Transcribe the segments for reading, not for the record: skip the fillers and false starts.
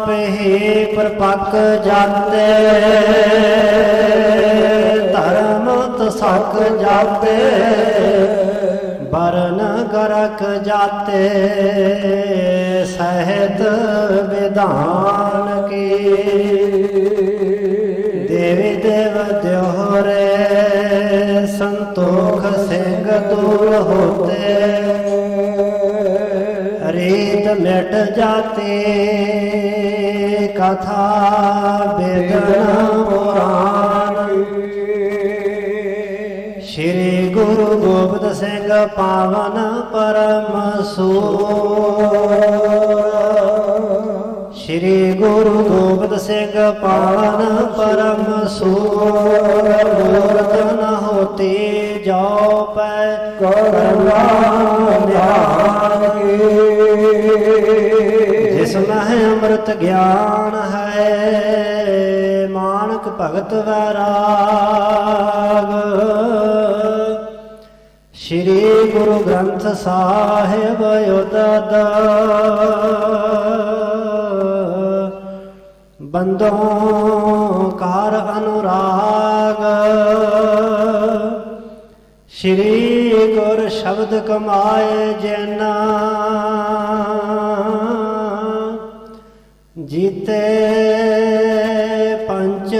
ਆਪੇ ਪ੍ਰਪੱਕ ਜਾਤੇ, ਧਰਮ ਤਸਕ ਜਾਤੇ, ਬਰਨ ਗਰਕ ਜਾਤੇ, ਸਹਿਤ ਵਿਧਾਨ ਕੀ। ਦੇਵੀ ਦੇਵ ਦਿਓਰੇ ਸੰਤੋਖ ਸਿੰਘ ਦੂਰ ਹੋਤੇ, ਰੀਤ ਮਿਟ ਜਾਤੀ ਕਥਾ ਬੇਦਨ ਪੁਰਾਣ। ਸ਼੍ਰੀ ਗੁਰੂ ਗੋਬਿੰਦ ਸਿੰਘ ਪਾਵਨ ਪਰਮ ਸੂਰ, ਸ਼੍ਰੀ ਗੁਰੂ ਗੋਬਿੰਦ ਸਿੰਘ ਪਾਵਨ ਪਰਮ ਸੂਰ। ਮੂਰਤ ਨ ਹੋਤੀ ਜੋ ਪੈ ਕਰਨਾ ਧਿਆਨ ਕੀ। ਜਿਸ ਮਹਿ ਅੰਮ੍ਰਿਤ ਗਿਆਨ ਹੈ, ਮਾਨਕ ਭਗਤ ਵੈਰਾਗ। ਸ਼੍ਰੀ ਗੁਰੂ ਗ੍ਰੰਥ ਸਾਹਿਬ ਉਦਦ, ਬੰਦੋਂ ਕਾਰ ਅਨੁਰਾਗ। ਸ਼੍ਰੀ ਗੁਰ ਸ਼ਬਦ ਕਮਾਏ ਜਿਨ, ਜੀਤੇ ਪੰਚ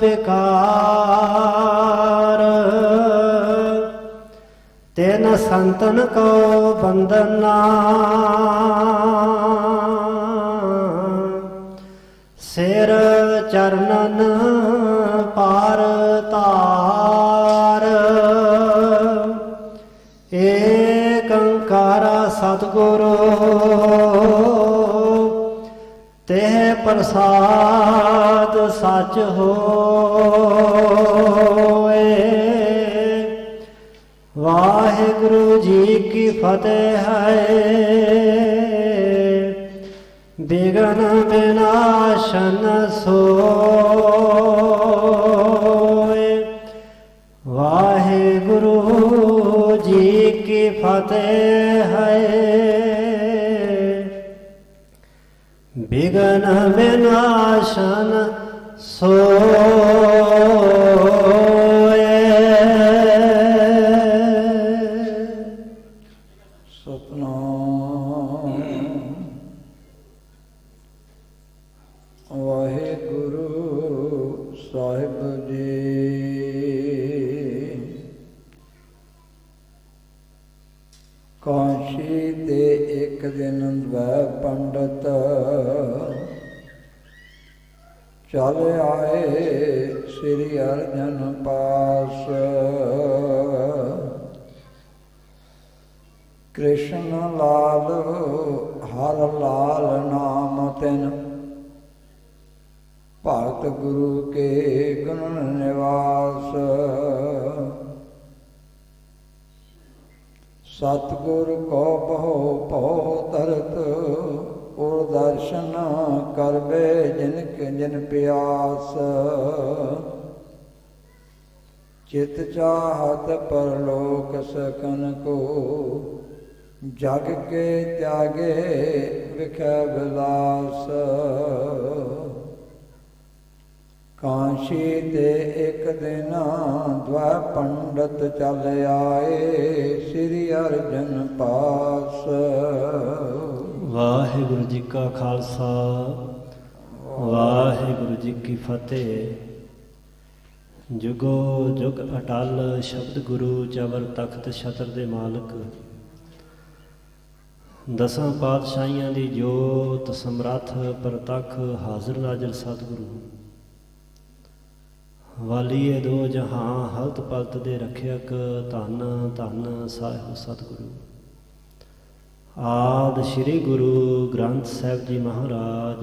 ਵਿਕਾਰ। ਤਿਨ ਸੰਤਨ ਕੋ ਬੰਦਨਾ, ਸਿਰ ਚਰਨਨ ਪਾਰ ਤਾਰ। ਏਕ ਓੰਕਾਰ ਸਤਿਗੁਰੂ ਤੇਹ ਪ੍ਰਸਾਦ ਸਚ ਹੋਏ। ਵਾਹਿਗੁਰੂ ਜੀ ਕੀ ਫਤਿਹ ਹੈ। ਬਿਗਨ ਵਿਨਾਸ਼ਨ ਸੋਏ। ਵਾਹਿਗੁਰੂ ਜੀ ਕੀ ਫਤਿਹ ਹੈ। ਬਿਗਨ ਵਿਨਾਸ਼ਨ ਸੋਏ। ਸਤਿਨਾਮ ਵਾਹਿਗੁਰੂ ਸਾਹਿਬ ਜੀ। ਕਾਸ਼ੀ ਤੇ ਇੱਕ ਦਿਨ ਦਵੈ ਪੰਡਤ ਚਲ ਆਏ ਸ੍ਰੀ ਅਰਜਨ ਪਾਸ। ਕ੍ਰਿਸ਼ਨ ਲਾਲ ਹਰ ਲਾਲ ਨਾਮ ਤਿਨ, ਭਗਤ ਗੁਰੂ ਕੇ ਗੁਣ ਨਿਵਾਸ। ਸਤਿਗੁਰ ਕੋ ਬਹੁ ਭਉ ਧਰਤ, ਔਰ ਦਰਸ਼ਨ ਕਰਵੇ ਜਿਨ ਕੇ ਜਿਨ ਪਿਆਸ। ਚਿਤ ਚਾਹਤ ਪਰਲੋਕ ਸਕਨ ਕੋ, ਜਗ ਕੇ ਤਿਆਗੇ ਵਿਖੇ ਵਿਲਾਸ। ਕਾਸ਼ੀ ਤੇ ਇੱਕ ਦਿਨ ਦਵੈ ਪੰਡਤ ਚਲ ਆਏ ਸ੍ਰੀ ਅਰਜਨ ਪਾਸ। ਵਾਹਿਗੁਰੂ ਜੀ ਕਾ ਖਾਲਸਾ, ਵਾਹਿਗੁਰੂ ਜੀ ਕੀ ਫਤਿਹ। ਜੁਗੋ ਜੁਗ ਅਟਲ ਸ਼ਬਦ ਗੁਰੂ, ਜਬਰ ਤਖਤ ਛਤਰ ਦੇ ਮਾਲਕ। ਦਸਾਂ ਪਾਤਸ਼ਾਹੀਆਂ ਦੀ ਜੋਤ, ਸਮਰੱਥ ਪ੍ਰਤੱਖ ਹਾਜ਼ਰ ਨਾਜ਼ਰ ਸਤਿਗੁਰੂ। ਵਾਲੀਏ ਦੋ ਜਹਾਂ, ਹਲਤ ਪਲਤ ਦੇ ਰੱਖਿਅਕ। ਧੰਨ ਧੰਨ ਸਾਹਿਬ ਸਤਿਗੁਰੂ। ਆਦਿ ਸ਼੍ਰੀ ਗੁਰੂ ਗ੍ਰੰਥ ਸਾਹਿਬ ਜੀ ਮਹਾਰਾਜ,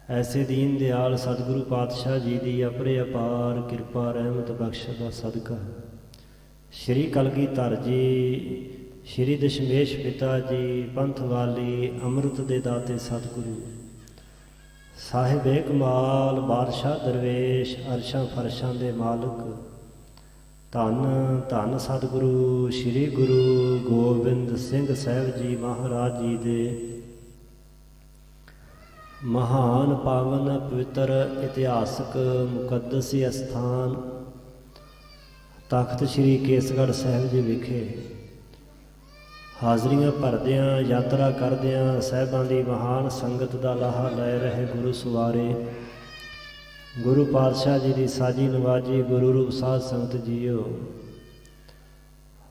ਐਸੇ ਦੀਨ ਦਿਆਲ ਸਤਿਗੁਰੂ ਪਾਤਸ਼ਾਹ ਜੀ ਦੀ ਅਪਰੇ ਅਪਾਰ ਕਿਰਪਾ ਰਹਿਮਤ ਬਖਸ਼ ਦਾ ਸਦਕਾ, ਸ਼੍ਰੀ ਕਲਗੀਧਰ ਜੀ, ਸ਼੍ਰੀ ਦਸ਼ਮੇਸ਼ ਪਿਤਾ ਜੀ, ਪੰਥ ਵਾਲੀ ਅੰਮ੍ਰਿਤ ਦੇ ਦਾਤੇ ਸਤਿਗੁਰੂ ਸਾਹਿਬੇ ਕਮਾਲ, ਬਾਦਸ਼ਾਹ ਦਰਵੇਸ਼, ਅਰਸ਼ਾਂ ਫਰਸ਼ਾਂ ਦੇ ਮਾਲਕ। ਧੰਨ ਧੰਨ ਸਤਿਗੁਰੂ ਸ਼੍ਰੀ ਗੁਰੂ ਗੋਬਿੰਦ ਸਿੰਘ ਸਾਹਿਬ ਜੀ ਮਹਾਰਾਜ ਜੀ ਦੇ ਮਹਾਨ ਪਾਵਨ ਪਵਿੱਤਰ ਇਤਿਹਾਸਕ ਮੁਕੱਦਸ ਅਸਥਾਨ ਤਖਤ ਸ੍ਰੀ ਕੇਸਗੜ੍ਹ ਸਾਹਿਬ ਜੀ ਵਿਖੇ ਹਾਜ਼ਰੀਆਂ ਭਰਦਿਆਂ ਯਾਤਰਾ ਕਰਦਿਆਂ ਸਾਹਿਬਾਂ ਦੀ ਮਹਾਨ ਸੰਗਤ ਦਾ ਲਾਹਾ ਲੈ ਰਹੇ ਗੁਰੂ ਸਵਾਰੇ ਗੁਰੂ ਪਾਤਸ਼ਾਹ ਜੀ ਦੀ ਸਾਜੀ ਨਵਾਜੀ ਗੁਰੂ ਰੂਪ ਸਾਧ ਸੰਗਤ ਜੀਓ,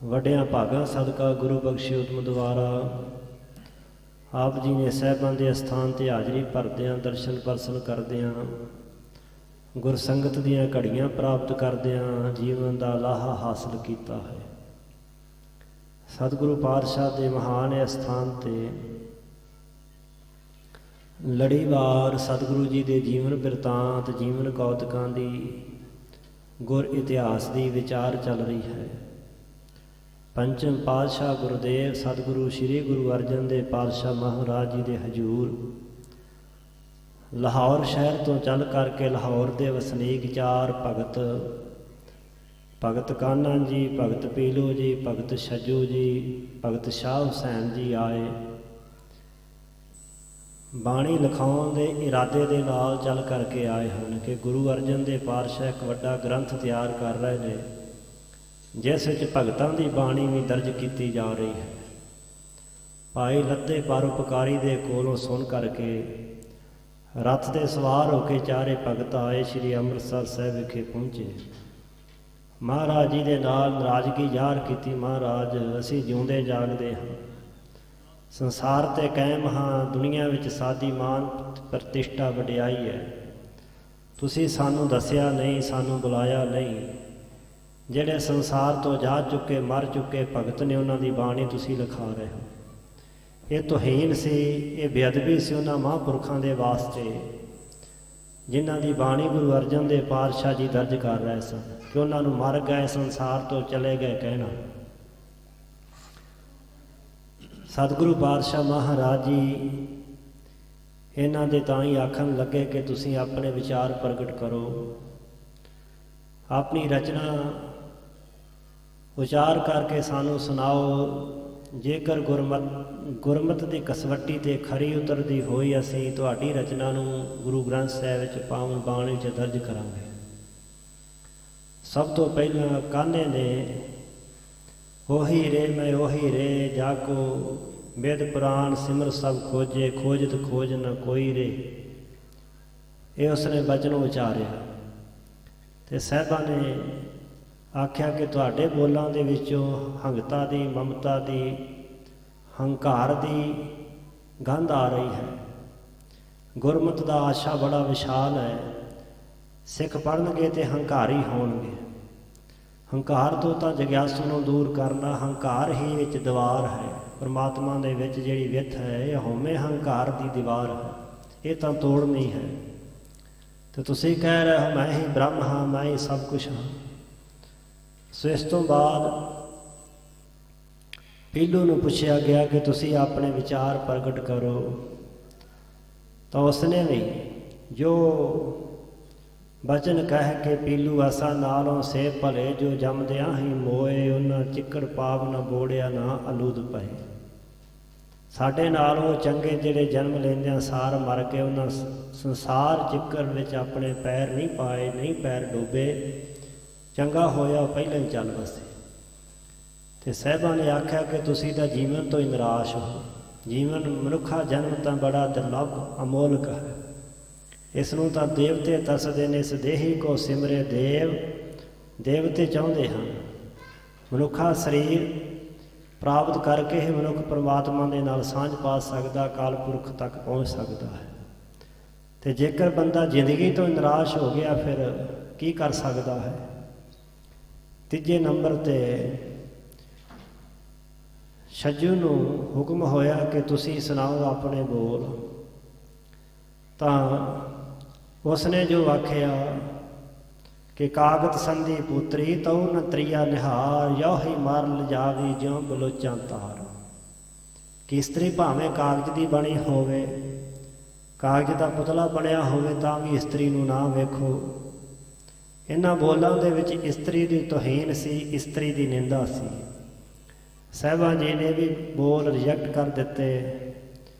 ਵੱਡਿਆਂ ਭਾਗਾਂ ਸਦਕਾ ਗੁਰੂ ਬਖਸ਼ੀ ਉਤਮ ਦੁਆਰਾ ਆਪ ਜੀ ਨੇ ਸਾਹਿਬਾਂ ਦੇ ਅਸਥਾਨ 'ਤੇ ਹਾਜ਼ਰੀ ਭਰਦਿਆਂ ਦਰਸ਼ਨ ਪਰਸਨ ਕਰਦਿਆਂ ਗੁਰਸੰਗਤ ਦੀਆਂ ਘੜੀਆਂ ਪ੍ਰਾਪਤ ਕਰਦਿਆਂ ਜੀਵਨ ਦਾ ਲਾਹਾ ਹਾਸਲ ਕੀਤਾ ਹੈ। ਸਤਿਗੁਰੂ ਪਾਤਸ਼ਾਹ ਦੇ ਮਹਾਨ ਅਸਥਾਨ 'ਤੇ ਲੜੀਵਾਰ ਸਤਿਗੁਰੂ ਜੀ ਦੇ ਜੀਵਨ ਬਿਰਤਾਂਤ ਜੀਵਨ ਕੌਤਕਾਂ ਦੀ ਗੁਰ ਇਤਿਹਾਸ ਦੀ ਵਿਚਾਰ ਚੱਲ ਰਹੀ ਹੈ। ਪੰਚਮ ਪਾਤਸ਼ਾਹ ਗੁਰਦੇਵ ਸਤਿਗੁਰੂ ਸ੍ਰੀ ਗੁਰੂ ਅਰਜਨ ਦੇਵ ਪਾਤਸ਼ਾਹ ਮਹਾਰਾਜ ਜੀ ਦੇ ਹਜ਼ੂਰ ਲਾਹੌਰ ਸ਼ਹਿਰ ਤੋਂ ਚੱਲ ਕਰਕੇ ਲਾਹੌਰ ਦੇ ਵਸਨੀਕ ਚਾਰ ਭਗਤ ਕਾਨ੍ਹਾ ਜੀ, ਭਗਤ ਪੀਲੂ ਜੀ, ਭਗਤ ਛੱਜੂ ਜੀ, ਭਗਤ ਸ਼ਾਹ ਹੁਸੈਨ ਜੀ ਆਏ। ਬਾਣੀ ਲਿਖਾਉਣ ਦੇ ਇਰਾਦੇ ਦੇ ਨਾਲ ਚੱਲ ਕਰਕੇ ਆਏ ਹਨ ਕਿ ਗੁਰੂ ਅਰਜਨ ਦੇਵ ਪਾਤਸ਼ਾਹ ਇੱਕ ਵੱਡਾ ਗ੍ਰੰਥ ਤਿਆਰ ਕਰ ਰਹੇ ਨੇ, ਜਿਸ ਵਿੱਚ ਭਗਤਾਂ ਦੀ ਬਾਣੀ ਵੀ ਦਰਜ ਕੀਤੀ ਜਾ ਰਹੀ ਹੈ। ਭਾਈ ਲੱਦੇ ਪਰਉਪਕਾਰੀ ਦੇ ਕੋਲੋਂ ਸੁਣ ਕਰਕੇ ਰੱਥ 'ਤੇ ਸਵਾਰ ਹੋ ਕੇ ਚਾਰੇ ਭਗਤ ਆਏ, ਸ੍ਰੀ ਅੰਮ੍ਰਿਤਸਰ ਸਾਹਿਬ ਵਿਖੇ ਪਹੁੰਚੇ। ਮਹਾਰਾਜ ਜੀ ਦੇ ਨਾਲ ਨਾਰਾਜ਼ਗੀ ਜ਼ਾਹਰ ਕੀਤੀ, ਮਹਾਰਾਜ ਅਸੀਂ ਜਿਉਂਦੇ ਜਾਗਦੇ ਹਾਂ, ਸੰਸਾਰ 'ਤੇ ਕਾਇਮ ਹਾਂ, ਦੁਨੀਆ ਵਿੱਚ ਸਾਡੀ ਮਾਨ ਪ੍ਰਤਿਸ਼ਠਾ ਵਡਿਆਈ ਹੈ, ਤੁਸੀਂ ਸਾਨੂੰ ਦੱਸਿਆ ਨਹੀਂ, ਸਾਨੂੰ ਬੁਲਾਇਆ ਨਹੀਂ। ਜਿਹੜੇ ਸੰਸਾਰ ਤੋਂ ਜਾ ਚੁੱਕੇ ਮਰ ਚੁੱਕੇ ਭਗਤ ਨੇ ਉਹਨਾਂ ਦੀ ਬਾਣੀ ਤੁਸੀਂ ਲਿਖਾ ਰਹੇ ਹੋ। ਇਹ ਤੋਹੀਨ ਸੀ, ਇਹ ਬੇਅਦਬੀ ਸੀ ਉਹਨਾਂ ਮਹਾਂਪੁਰਖਾਂ ਦੇ ਵਾਸਤੇ ਜਿਨ੍ਹਾਂ ਦੀ ਬਾਣੀ ਗੁਰੂ ਅਰਜਨ ਦੇਵ ਪਾਤਸ਼ਾਹ ਜੀ ਦਰਜ ਕਰ ਰਹੇ ਸਨ ਕਿ ਉਹਨਾਂ ਨੂੰ ਮਰ ਗਏ, ਸੰਸਾਰ ਤੋਂ ਚਲੇ ਗਏ ਕਹਿਣਾ। ਸਤਿਗੁਰੂ ਪਾਤਸ਼ਾਹ ਮਹਾਰਾਜ ਜੀ ਇਹਨਾਂ ਦੇ ਤਾਂ ਹੀ ਆਖਣ ਲੱਗੇ ਕਿ ਤੁਸੀਂ ਆਪਣੇ ਵਿਚਾਰ ਪ੍ਰਗਟ ਕਰੋ, ਆਪਣੀ ਰਚਨਾ ਉਚਾਰ ਕਰਕੇ ਸਾਨੂੰ ਸੁਣਾਓ। ਜੇਕਰ ਗੁਰਮਤਿ ਦੀ ਕਸਵੱਟੀ 'ਤੇ ਖਰੀ ਉਤਰਦੀ ਹੋਈ ਅਸੀਂ ਤੁਹਾਡੀ ਰਚਨਾ ਨੂੰ ਗੁਰੂ ਗ੍ਰੰਥ ਸਾਹਿਬ ਵਿੱਚ ਪਾਵਨ ਬਾਣੀ 'ਚ ਦਰਜ ਕਰਾਂਗੇ। ਸਭ ਤੋਂ ਪਹਿਲਾਂ ਕਾਨ੍ਹੇ ਨੇ ਉਹੀ ਰੇ ਮੈਂ ਉਹੀ ਰੇ ਜਾ ਕੋ ਵੇਦ ਪੁਰਾਣ ਸਿਮਰ ਸਭ ਖੋਜੇ ਖੋਜਤ ਖੋਜ ਨ ਕੋਈ ਰੇ, ਇਹ ਉਸਨੇ ਬਚਨ ਉਚਾਰਿਆ। ਅਤੇ ਸਾਹਿਬਾਂ ਨੇ ਆਖਿਆ ਕਿ ਤੁਹਾਡੇ ਬੋਲਾਂ ਦੇ ਵਿੱਚੋਂ ਹੰਗਤਾ ਦੀ, ਮਮਤਾ ਦੀ, ਹੰਕਾਰ ਦੀ ਗੰਧ ਆ ਰਹੀ ਹੈ। ਗੁਰਮਤਿ ਦਾ ਆਸ਼ਾ ਬੜਾ ਵਿਸ਼ਾਲ ਹੈ, ਸਿੱਖ ਪੜ੍ਹਨਗੇ ਤੇ ਹੰਕਾਰੀ ਹੋਣਗੇ। ਹੰਕਾਰ ਤੋਂ ਤਾਂ ਜਗਿਆਸੂ ਨੂੰ ਦੂਰ ਕਰਨਾ, ਹੰਕਾਰ ਹੀ ਵਿੱਚ ਦੀਵਾਰ ਹੈ। ਪਰਮਾਤਮਾ ਦੇ ਵਿੱਚ ਜਿਹੜੀ ਵਿੱਥ ਹੈ ਇਹ ਹਉਮੈ ਹੰਕਾਰ ਦੀ ਦੀਵਾਰ ਹੈ, ਇਹ ਤਾਂ ਤੋੜਨੀ ਹੈ। ਤੇ ਤੁਸੀਂ ਕਹਿ ਰਹੇ ਹੋ ਮੈਂ ਹੀ ਬ੍ਰਹਮ ਹਾਂ, ਮੈਂ ਹੀ ਸਭ ਕੁਛ ਹਾਂ। ਸੋ ਇਸ ਤੋਂ ਬਾਅਦ ਪੀਲੂ ਨੂੰ ਪੁੱਛਿਆ ਗਿਆ ਕਿ ਤੁਸੀਂ ਆਪਣੇ ਵਿਚਾਰ ਪ੍ਰਗਟ ਕਰੋ, ਤਾਂ ਉਸਨੇ ਵੀ ਜੋ ਬਚਨ ਕਹਿ ਕੇ ਪੀਲੂ ਆਸਾ ਨਾਲੋਂ ਸੇ ਭਲੇ ਜੋ ਜੰਮਦਿਆਂ ਹੀ ਮੋਏ, ਉਹਨਾਂ ਚਿੱਕੜ ਪਾਪ ਨਾ ਬੋੜਿਆ ਨਾ ਅਲੂਦ ਪਏ। ਸਾਡੇ ਨਾਲ ਉਹ ਚੰਗੇ ਜਿਹੜੇ ਜਨਮ ਲੈਂਦਿਆਂ ਸਾਰ ਮਰ ਕੇ ਉਹਨਾਂ ਸੰਸਾਰ ਚਿੱਕੜ ਵਿੱਚ ਆਪਣੇ ਪੈਰ ਨਹੀਂ ਪਾਏ, ਨਹੀਂ ਪੈਰ ਡੋਬੇ, ਚੰਗਾ ਹੋਇਆ ਪਹਿਲਾਂ ਹੀ ਚੱਲ ਵਸੇ। ਅਤੇ ਸਾਹਿਬਾਂ ਨੇ ਆਖਿਆ ਕਿ ਤੁਸੀਂ ਤਾਂ ਜੀਵਨ ਤੋਂ ਹੀ ਨਿਰਾਸ਼ ਹੋ। ਜੀਵਨ ਮਨੁੱਖਾ ਜਨਮ ਤਾਂ ਬੜਾ ਦੁਰਲਭ ਅਮੋਲਕ ਹੈ, ਇਸ ਨੂੰ ਤਾਂ ਦੇਵਤੇ ਤਰਸਦੇ ਨੇ। ਇਸ ਦੇਹੀ ਕੋ ਸਿਮਰੇ ਦੇਵ, ਦੇਵਤੇ ਚਾਹੁੰਦੇ ਹਨ। ਮਨੁੱਖਾ ਸਰੀਰ ਪ੍ਰਾਪਤ ਕਰਕੇ ਹੀ ਮਨੁੱਖ ਪਰਮਾਤਮਾ ਦੇ ਨਾਲ ਸਾਂਝ ਪਾ ਸਕਦਾ, ਅਕਾਲ ਪੁਰਖ ਤੱਕ ਪਹੁੰਚ ਸਕਦਾ ਹੈ। ਅਤੇ ਜੇਕਰ ਬੰਦਾ ਜ਼ਿੰਦਗੀ ਤੋਂ ਨਿਰਾਸ਼ ਹੋ ਗਿਆ ਫਿਰ ਕੀ ਕਰ ਸਕਦਾ ਹੈ। ਤੀਜੇ ਨੰਬਰ 'ਤੇ ਛੱਜੂ ਨੂੰ ਹੁਕਮ ਹੋਇਆ ਕਿ ਤੁਸੀਂ ਸੁਣਾਓ ਆਪਣੇ ਬੋਲ। ਤਾਂ ਉਸਨੇ ਜੋ ਆਖਿਆ ਕਿ ਕਾਗਤ ਸੰਧੀ ਪੁੱਤਰੀ ਤਉ ਨ ਤ੍ਰਿਆ ਨਿਹਾਰ, ਯੋ ਹੀ ਮਰ ਲਿਜਾਵੀ ਜਿਉਂ ਬਲੋਚਾਂ ਤਾਰ। ਕਿ ਇਸਤਰੀ ਭਾਵੇਂ ਕਾਗਜ਼ ਦੀ ਬਣੀ ਹੋਵੇ, ਕਾਗਜ਼ ਦਾ ਪੁਤਲਾ ਬਣਿਆ ਹੋਵੇ, ਤਾਂ ਵੀ ਇਸਤਰੀ ਨੂੰ ਨਾ ਵੇਖੋ। ਇਹਨਾਂ ਬੋਲਾਂ ਦੇ ਵਿੱਚ ਇਸਤਰੀ ਦੀ ਤੋਹੀਨ ਸੀ, ਇਸਤਰੀ ਦੀ ਨਿੰਦਾ ਸੀ। ਸਾਹਿਬਾਂ ਜੀ ਨੇ ਵੀ ਬੋਲ ਰਿਜੈਕਟ ਕਰ ਦਿੱਤੇ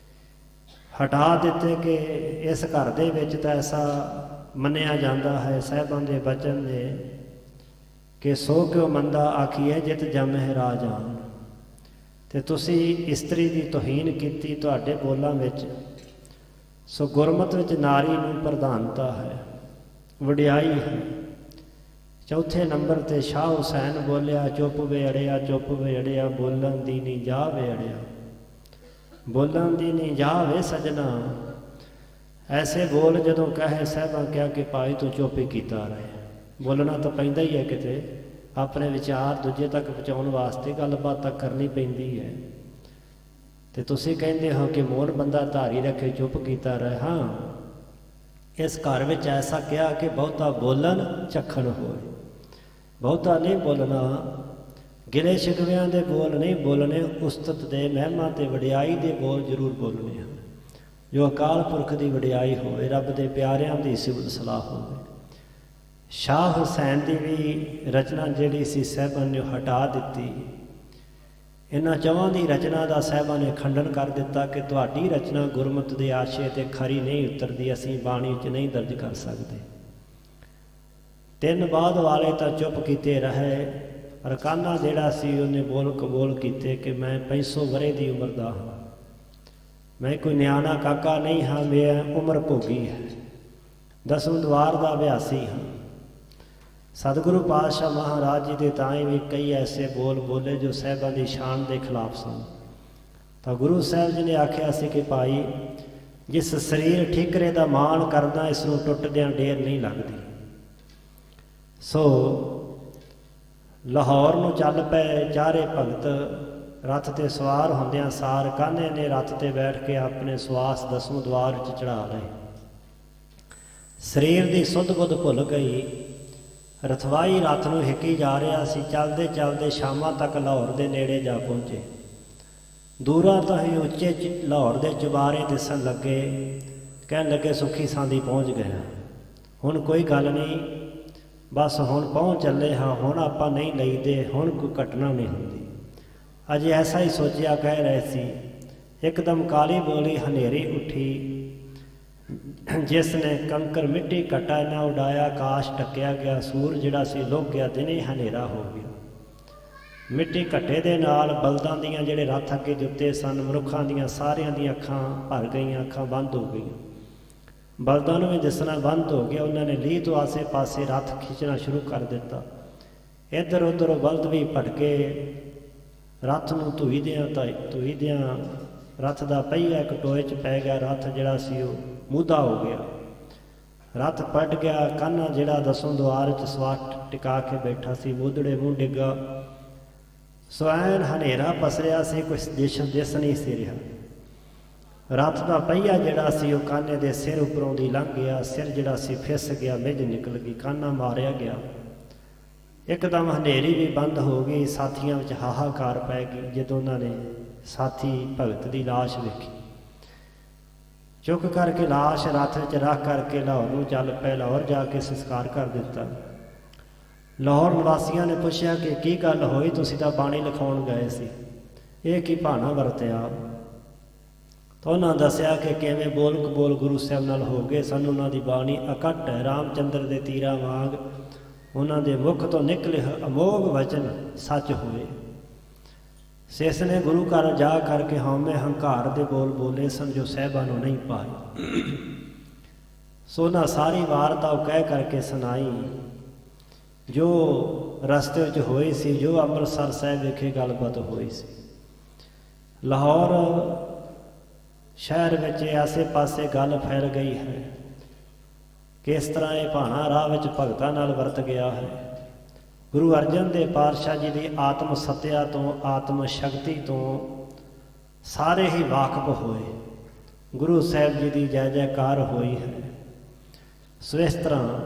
ਹਟਾ ਦਿੱਤੇ ਕਿ ਇਸ ਘਰ ਦੇ ਵਿੱਚ ਤਾਂ ਐਸਾ ਮੰਨਿਆ ਜਾਂਦਾ ਹੈ ਸਾਹਿਬਾਂ ਦੇ ਬਚਨ ਨੇ ਕਿ ਸੋ ਕਿਉ ਮੰਦਾ ਆਖੀਏ ਜਿਤ ਜੰਮਹਿ ਰਾਜਾਨ। ਤੇ ਤੁਸੀਂ ਇਸਤਰੀ ਦੀ ਤੋਹੀਨ ਕੀਤੀ ਤੁਹਾਡੇ ਬੋਲਾਂ ਵਿੱਚ। ਸੋ ਗੁਰਮਤਿ ਵਿੱਚ ਨਾਰੀ ਨੂੰ ਪ੍ਰਧਾਨਤਾ ਹੈ, ਵਡਿਆਈ ਹੈ। ਚੌਥੇ ਨੰਬਰ ਤੇ ਸ਼ਾਹ ਹੁਸੈਨ ਬੋਲਿਆ ਚੁੱਪ ਵੇ ਅੜਿਆ, ਚੁੱਪ ਵੇ ਅੜਿਆ, ਬੋਲਣ ਦੀ ਨਹੀਂ ਜਾ ਵੇ ਅੜਿਆ, ਬੋਲਣ ਦੀ ਨਹੀਂ ਜਾ ਵੇ ਸਜਣਾ। ਐਸੇ ਬੋਲ ਜਦੋਂ ਕਹੇ ਸਾਹਿਬਾਂ ਕਿਹਾ ਕਿ ਭਾਈ ਤੂੰ ਚੁੱਪ ਹੀ ਕੀਤਾ ਰਹੇ। ਬੋਲਣਾ ਤਾਂ ਪੈਂਦਾ ਹੀ ਹੈ, ਕਿਤੇ ਆਪਣੇ ਵਿਚਾਰ ਦੂਜੇ ਤੱਕ ਪਹੁੰਚਾਉਣ ਵਾਸਤੇ ਗੱਲਬਾਤ ਤਾਂ ਕਰਨੀ ਪੈਂਦੀ ਹੈ। ਤੇ ਤੁਸੀਂ ਕਹਿੰਦੇ ਹੋ ਕਿ ਮੋਨ ਬੰਦਾ ਧਾਰੀ ਰੱਖੇ ਚੁੱਪ ਕੀਤਾ ਰਹੇ। ਹਾਂ, ਇਸ ਘਰ ਵਿੱਚ ਐਸਾ ਕਿਹਾ ਕਿ ਬਹੁਤਾ ਬੋਲਣ ਝੱਖਣ ਹੋਏ, ਬਹੁਤਾ ਨਹੀਂ ਬੋਲਣਾ। ਗਿਲੇ ਸ਼ਿਕਵਿਆਂ ਦੇ ਬੋਲ ਨਹੀਂ ਬੋਲਣੇ, ਉਸਤਤ ਦੇ ਮਹਿਮਾ ਤੇ ਵਡਿਆਈ ਦੇ ਬੋਲ ਜ਼ਰੂਰ ਬੋਲਣੇ ਹਨ। ਜੋ ਅਕਾਲ ਪੁਰਖ ਦੀ ਵਡਿਆਈ ਹੋਵੇ, ਰੱਬ ਦੇ ਪਿਆਰਿਆਂ ਦੀ ਸਿਫਤ ਸਲਾਹ ਹੋਵੇ। ਸ਼ਾਹ ਹੁਸੈਨ ਦੀ ਵੀ ਰਚਨਾ ਜਿਹੜੀ ਸੀ ਸਾਹਿਬਾਂ ਨੇ ਹਟਾ ਦਿੱਤੀ। ਇਹਨਾਂ ਚੌਹਾਂ ਦੀ ਰਚਨਾ ਦਾ ਸਾਹਿਬਾਂ ਨੇ ਖੰਡਨ ਕਰ ਦਿੱਤਾ ਕਿ ਤੁਹਾਡੀ ਰਚਨਾ ਗੁਰਮਤਿ ਦੇ ਆਸ਼ੇ ਤੇ ਖਰੀ ਨਹੀਂ ਉਤਰਦੀ, ਅਸੀਂ ਬਾਣੀ 'ਚ ਨਹੀਂ ਦਰਜ ਕਰ ਸਕਦੇ। ਤਿੰਨ ਬਾਅਦ ਵਾਲੇ ਤਾਂ ਚੁੱਪ ਕੀਤੇ ਰਹੇ, ਪਰ ਕਾਨਾ ਜਿਹੜਾ ਸੀ ਉਹਨੇ ਬੋਲ ਕਬੂਲ ਕੀਤੇ ਕਿ ਮੈਂ 500 ਵਰ੍ਹੇ ਦੀ ਉਮਰ ਦਾ ਹਾਂ, ਮੈਂ ਕੋਈ ਨਿਆਣਾ ਕਾਕਾ ਨਹੀਂ ਹਾਂ, ਮੈਂ ਉਮਰ ਭੋਗੀ ਹੈ, 10ਵੇਂ ਦਵਾਰ ਦਾ ਅਭਿਆਸੀ ਹਾਂ। ਸਤਿਗੁਰੂ ਪਾਤਸ਼ਾਹ ਮਹਾਰਾਜ ਜੀ ਦੇ ਤਾਈਂ ਵੀ ਕਈ ਐਸੇ ਬੋਲ ਬੋਲੇ ਜੋ ਸਾਹਿਬਾਂ ਦੀ ਸ਼ਾਨ ਦੇ ਖਿਲਾਫ ਸਨ। ਤਾਂ ਗੁਰੂ ਸਾਹਿਬ ਜੀ ਨੇ ਆਖਿਆ ਸੀ ਕਿ ਭਾਈ ਜਿਸ ਸਰੀਰ ਠੀਕਰੇ ਦਾ ਮਾਣ ਕਰਦਾ, ਇਸ ਨੂੰ ਟੁੱਟਦਿਆਂ ਢੇਰ ਨਹੀਂ ਲੱਗਦੀ। ਸੋ ਲਾਹੌਰ ਨੂੰ ਚੱਲ ਪਏ ਚਾਰੇ ਭਗਤ। ਰੱਥ ਤੇ ਸਵਾਰ ਹੁੰਦਿਆਂ ਸਾਰ ਕਾਹਨੇ ਨੇ ਰੱਥ ਤੇ ਬੈਠ ਕੇ ਆਪਣੇ ਸਵਾਸ 10ਵੇਂ ਦਵਾਰ 'ਚ ਚੜ੍ਹਾ ਲਏ। ਸਰੀਰ ਦੀ ਸੁੱਧ ਬੁੱਧ ਭੁੱਲ ਗਈ। ਰਥਵਾਈ ਰੱਥ ਨੂੰ ਹਿੱਕੀ ਜਾ ਰਿਹਾ ਸੀ। ਚੱਲਦੇ ਚੱਲਦੇ ਸ਼ਾਮਾਂ ਤੱਕ ਲਾਹੌਰ ਦੇ ਨੇੜੇ ਜਾ ਪਹੁੰਚੇ। ਦੂਰਾਂ ਤੋਂ ਹੀ ਉੱਚੇ ਲਾਹੌਰ ਦੇ ਚੁਬਾਰੇ ਦਿਸਣ ਲੱਗੇ। ਕਹਿਣ ਲੱਗੇ ਸੁੱਖੀ ਸਾਂਦੀ ਪਹੁੰਚ ਗਏ, ਹੁਣ ਕੋਈ ਗੱਲ ਨਹੀਂ, ਬਸ ਹੁਣ ਪਹੁੰਚ ਚੱਲੇ ਹਾਂ, ਹੁਣ ਆਪਾਂ ਨਹੀਂ ਲਈਦੇ, ਹੁਣ ਕੋਈ ਘਟਨਾ ਨਹੀਂ ਹੁੰਦੀ। ਅਜੇ ਐਸਾ ਹੀ ਸੋਚਿਆ ਕਹਿ ਰਹੇ ਸੀ। ਇੱਕਦਮ ਕਾਲੀ ਬੋਲੀ ਹਨੇਰੀ ਉੱਠੀ, ਜਿਸ ਨੇ ਕੰਕਰ ਮਿੱਟੀ ਘਟਾ ਨਾ ਉਡਾਇਆ। ਆਕਾਸ਼ ਢੱਕਿਆ ਗਿਆ, ਸੂਰਜ ਜਿਹੜਾ ਸੀ ਲੁਕ ਗਿਆ, ਦਿਨੇ ਹਨੇਰਾ ਹੋ ਗਿਆ। ਮਿੱਟੀ ਘੱਟੇ ਦੇ ਨਾਲ ਬਲਦਾਂ ਦੀਆਂ ਜਿਹੜੇ ਰੱਥ ਅੱਗੇ ਜੁੱਤੇ ਸਨ, ਮਨੁੱਖਾਂ ਦੀਆਂ ਸਾਰਿਆਂ ਦੀਆਂ ਅੱਖਾਂ ਭਰ ਗਈਆਂ, ਅੱਖਾਂ ਬੰਦ ਹੋ ਗਈਆਂ। ਬਲਦਾਂ ਨੂੰ ਵੀ ਦਿਸਣਾ ਬੰਦ ਹੋ ਗਿਆ। ਉਹਨਾਂ ਨੇ ਲੀਹ ਤੋਂ ਆਸੇ ਪਾਸੇ ਰੱਥ ਖਿੱਚਣਾ ਸ਼ੁਰੂ ਕਰ ਦਿੱਤਾ। ਇੱਧਰ ਉੱਧਰ ਬਲਦ ਵੀ ਭਟਕੇ। ਰੱਥ ਨੂੰ ਧੂਈਦਿਆਂ ਰੱਥ ਦਾ ਪਹੀਆ ਇੱਕ ਟੋਏ 'ਚ ਪੈ ਗਿਆ। ਰੱਥ ਜਿਹੜਾ ਸੀ ਉਹ ਮੂਧਾ ਹੋ ਗਿਆ, ਰੱਥ ਪਲਟ ਗਿਆ। ਕਾਨਾ ਜਿਹੜਾ 10ਵੇਂ ਦੁਆਰ 'ਚ ਸਵਾਟ ਟਿਕਾ ਕੇ ਬੈਠਾ ਸੀ, ਮੂਧੜੇ ਮੂੰਹ ਡਿੱਗਾ। ਸੋ ਐਨ ਹਨੇਰਾ ਪਸਰਿਆ ਸੀ, ਕੁਛ ਦਿਸ ਨਹੀਂ ਸੀ ਰਿਹਾ। ਰੱਥ ਦਾ ਪਹੀਆ ਜਿਹੜਾ ਸੀ ਉਹ ਕਾਨੇ ਦੇ ਸਿਰ ਉੱਪਰੋਂ ਦੀ ਲੰਘ ਗਿਆ। ਸਿਰ ਜਿਹੜਾ ਸੀ ਫਿਸ ਗਿਆ, ਮਿੱਝ ਨਿਕਲ ਗਈ, ਕਾਨਾ ਮਾਰਿਆ ਗਿਆ। ਇੱਕਦਮ ਹਨੇਰੀ ਵੀ ਬੰਦ ਹੋ ਗਈ। ਸਾਥੀਆਂ ਵਿੱਚ ਹਾਹਾਕਾਰ ਪੈ ਗਈ ਜਦੋਂ ਉਹਨਾਂ ਨੇ ਸਾਥੀ ਭਗਤ ਦੀ ਲਾਸ਼ ਵੇਖੀ। ਚੁੱਕ ਕਰਕੇ ਲਾਸ਼ ਰੱਥ ਵਿੱਚ ਰੱਖ ਕਰਕੇ ਲਾਹੌਰ ਨੂੰ ਚੱਲ ਪਏ। ਲਾਹੌਰ ਜਾ ਕੇ ਸੰਸਕਾਰ ਕਰ ਦਿੱਤਾ। ਲਾਹੌਰ ਨਿਵਾਸੀਆਂ ਨੇ ਪੁੱਛਿਆ ਕਿ ਕੀ ਗੱਲ ਹੋਈ, ਤੁਸੀਂ ਤਾਂ ਬਾਣੀ ਲਿਖਾਉਣ ਗਏ ਸੀ, ਇਹ ਕੀ ਭਾਣਾ ਵਰਤਿਆ? ਤਾਂ ਉਹਨਾਂ ਦੱਸਿਆ ਕਿ ਕਿਵੇਂ ਬੋਲ ਕਬੋਲ ਗੁਰੂ ਸਾਹਿਬ ਨਾਲ ਹੋ ਗਏ ਸਨ। ਉਹਨਾਂ ਦੀ ਬਾਣੀ ਅਕੱਟ ਹੈ, ਰਾਮਚੰਦਰ ਦੇ ਤੀਰਾਂ ਵਾਂਗ ਉਹਨਾਂ ਦੇ ਮੁਖ ਤੋਂ ਨਿਕਲੇ ਅਮੋਘ ਵਚਨ ਸੱਚ ਹੋਏ। ਸਿਸ ਨੇ ਗੁਰੂ ਘਰ ਜਾ ਕਰਕੇ ਹਉਮੈ ਹੰਕਾਰ ਦੇ ਬੋਲ ਬੋਲੇ ਸਨ ਜੋ ਸਾਹਿਬਾਂ ਨੂੰ ਨਹੀਂ ਪਾਏ। ਸੋ ਉਹਨਾਂ ਸਾਰੀ ਵਾਰਤਾ ਉਹ ਕਹਿ ਕਰਕੇ ਸੁਣਾਈ ਜੋ ਰਸਤੇ ਵਿੱਚ ਹੋਈ ਸੀ, ਜੋ ਅੰਮ੍ਰਿਤਸਰ ਸਾਹਿਬ ਵਿਖੇ ਗੱਲਬਾਤ ਹੋਈ ਸੀ। ਲਾਹੌਰ ਸ਼ਹਿਰ ਵਿੱਚ ਆਸੇ ਪਾਸੇ ਗੱਲ ਫੈਲ ਗਈ ਹੈ ਕਿ ਇਸ ਤਰ੍ਹਾਂ ਇਹ ਭਾਣਾ ਰਾਹ ਵਿੱਚ ਭਗਤਾਂ ਨਾਲ ਵਰਤ ਗਿਆ ਹੈ। ਗੁਰੂ ਅਰਜਨ ਦੇਵ ਪਾਤਸ਼ਾਹ ਜੀ ਦੀ ਆਤਮ ਸੱਤਿਆ ਤੋਂ, ਆਤਮ ਸ਼ਕਤੀ ਤੋਂ ਸਾਰੇ ਹੀ ਵਾਕਫ ਹੋਏ। ਗੁਰੂ ਸਾਹਿਬ ਜੀ ਦੀ ਜੈ ਜੈਕਾਰ ਹੋਈ ਹੈ। ਸੋ ਇਸ ਤਰ੍ਹਾਂ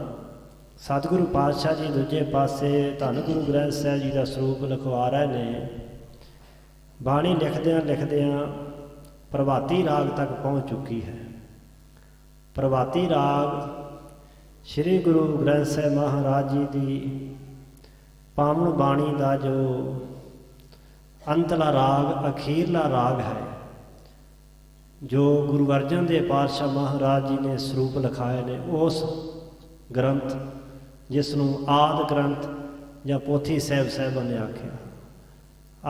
ਸਤਿਗੁਰੂ ਪਾਤਸ਼ਾਹ ਜੀ ਦੂਜੇ ਪਾਸੇ ਧੰਨ ਗੁਰੂ ਗ੍ਰੰਥ ਸਾਹਿਬ ਜੀ ਦਾ ਸਰੂਪ ਲਿਖਵਾ ਰਹੇ ਨੇ। ਬਾਣੀ ਲਿਖਦਿਆਂ ਲਿਖਦਿਆਂ ਪ੍ਰਭਾਤੀ ਰਾਗ ਤੱਕ ਪਹੁੰਚ ਚੁੱਕੀ ਹੈ। ਪ੍ਰਭਾਤੀ ਰਾਗ ਸ੍ਰੀ ਗੁਰੂ ਗ੍ਰੰਥ ਸਾਹਿਬ ਮਹਾਰਾਜ ਜੀ ਦੀ ਪਾਵਨ ਬਾਣੀ ਦਾ ਜੋ ਅੰਤਲਾ ਰਾਗ, ਅਖੀਰਲਾ ਰਾਗ ਹੈ, ਜੋ ਗੁਰੂ ਅਰਜਨ ਦੇਵ ਪਾਤਸ਼ਾਹ ਮਹਾਰਾਜ ਜੀ ਨੇ ਸਰੂਪ ਲਿਖਾਏ ਨੇ, ਉਸ ਗ੍ਰੰਥ ਜਿਸ ਨੂੰ ਆਦਿ ਗ੍ਰੰਥ ਜਾਂ ਪੋਥੀ ਸਾਹਿਬਾਂ ਨੇ ਆਖਿਆ।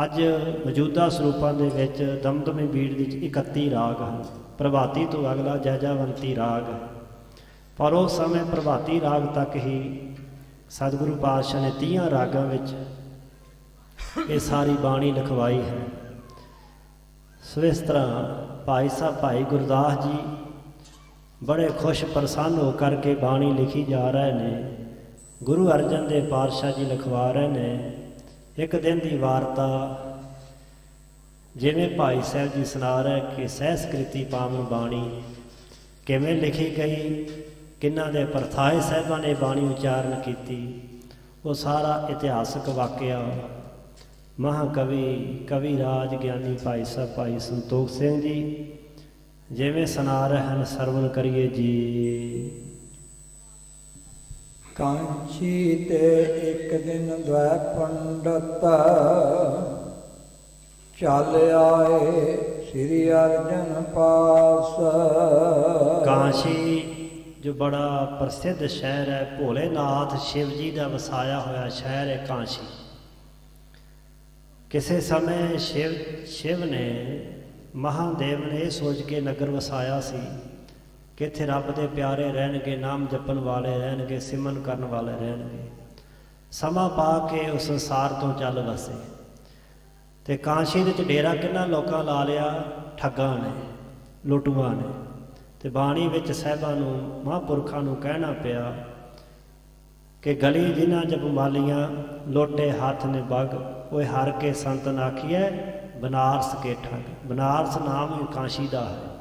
ਅੱਜ ਮੌਜੂਦਾ ਸਰੂਪਾਂ ਦੇ ਵਿੱਚ ਦਮਦਮੀ ਬੀੜ ਵਿੱਚ 31 ਰਾਗ ਹਨ। ਪ੍ਰਭਾਤੀ ਤੋਂ ਅਗਲਾ ਜੈਜਾਵੰਤੀ ਰਾਗ ਹੈ, ਪਰ ਉਸ ਸਮੇਂ ਪ੍ਰਭਾਤੀ ਰਾਗ ਤੱਕ ਹੀ ਸਤਿਗੁਰੂ ਪਾਤਸ਼ਾਹ ਨੇ 30 ਰਾਗਾਂ ਵਿੱਚ ਇਹ ਸਾਰੀ ਬਾਣੀ ਲਿਖਵਾਈ ਹੈ। ਸੋ ਇਸ ਤਰ੍ਹਾਂ ਭਾਈ ਸਾਹਿਬ ਭਾਈ ਗੁਰਦਾਸ ਜੀ ਬੜੇ ਖੁਸ਼ ਪ੍ਰਸੰਨ ਹੋ ਕਰਕੇ ਬਾਣੀ ਲਿਖੀ ਜਾ ਰਹੇ ਨੇ। ਗੁਰੂ ਅਰਜਨ ਦੇਵ ਪਾਤਸ਼ਾਹ ਜੀ ਲਿਖਵਾ ਰਹੇ ਨੇ। ਇੱਕ ਦਿਨ ਦੀ ਵਾਰਤਾ ਜਿਵੇਂ ਭਾਈ ਸਾਹਿਬ ਜੀ ਸੁਣਾ ਰਹੇ ਕਿ ਸਹਿਸਕ੍ਰਿਤੀ ਪਾਵਨ ਬਾਣੀ ਕਿਵੇਂ ਲਿਖੀ ਗਈ, ਕਿਹਨਾਂ ਦੇ ਪਰਥਾਏ ਸਾਹਿਬਾਂ ਨੇ ਬਾਣੀ ਉਚਾਰਨ ਕੀਤੀ, ਉਹ ਸਾਰਾ ਇਤਿਹਾਸਕ ਵਾਕਿਆ ਮਹਾਕਵੀ ਕਵੀ ਰਾਜ ਗਿਆਨੀ ਭਾਈ ਸਾਹਿਬ ਭਾਈ ਸੰਤੋਖ ਸਿੰਘ ਜੀ ਜਿਵੇਂ ਸੁਣਾ ਰਹੇ ਹਨ, ਸਰਵਣ ਕਰੀਏ ਜੀ। ਕਾਂਚੀ ਤੇ ਇੱਕ ਦਿਨ ਦ્વੈ ਪੰਡਤ ਚੱਲ ਆਏ ਸ੍ਰੀ ਅਰਜਨ ਪਾਸ। ਕਾਂਸ਼ੀ ਜੋ ਬੜਾ ਪ੍ਰਸਿੱਧ ਸ਼ਹਿਰ ਹੈ, ਭੋਲੇਨਾਥ ਸ਼ਿਵ ਜੀ ਦਾ ਵਸਾਇਆ ਹੋਇਆ ਸ਼ਹਿਰ ਹੈ ਕਾਂਸ਼ੀ। ਕਿਸੇ ਸਮੇਂ ਸ਼ਿਵ ਨੇ ਮਹਾਦੇਵ ਨੇ ਇਹ ਸੋਚ ਕੇ ਨਗਰ ਵਸਾਇਆ ਸੀ ਕਿ ਇੱਥੇ ਰੱਬ ਦੇ ਪਿਆਰੇ ਰਹਿਣਗੇ, ਨਾਮ ਜਪਣ ਵਾਲੇ ਰਹਿਣਗੇ, ਸਿਮਰਨ ਕਰਨ ਵਾਲੇ ਰਹਿਣਗੇ। ਸਮਾਂ ਪਾ ਕੇ ਉਸ ਸੰਸਾਰ ਤੋਂ ਚੱਲ ਵਸੇ ਤੇ ਕਾਂਸ਼ੀ ਦੇ ਵਿੱਚ ਡੇਰਾ ਕਿੰਨਾ ਲੋਕਾਂ ਲਾ ਲਿਆ, ਠੱਗਾਂ ਨੇ, ਲੁੱਟੂਆਂ ਨੇ। ਤੇ ਬਾਣੀ ਵਿੱਚ ਸਾਹਿਬਾਂ ਨੂੰ ਮਹਾਂਪੁਰਖਾਂ ਨੂੰ ਕਹਿਣਾ ਪਿਆ ਕਿ ਗਲੀ ਜਿਨ੍ਹਾਂ ਜਪਮਾਲੀਆਂ ਲੋਟੇ ਹੱਥ ਨੇ ਬਗ, ਓਏ ਹਰ ਕੇ ਸੰਤਨ ਆਖੀਐ ਬਨਾਰਸ ਕੇ ਠੱਗ। ਬਨਾਰਸ ਨਾਮ ਹੀ ਕਾਂਸ਼ੀ ਦਾ ਹੈ।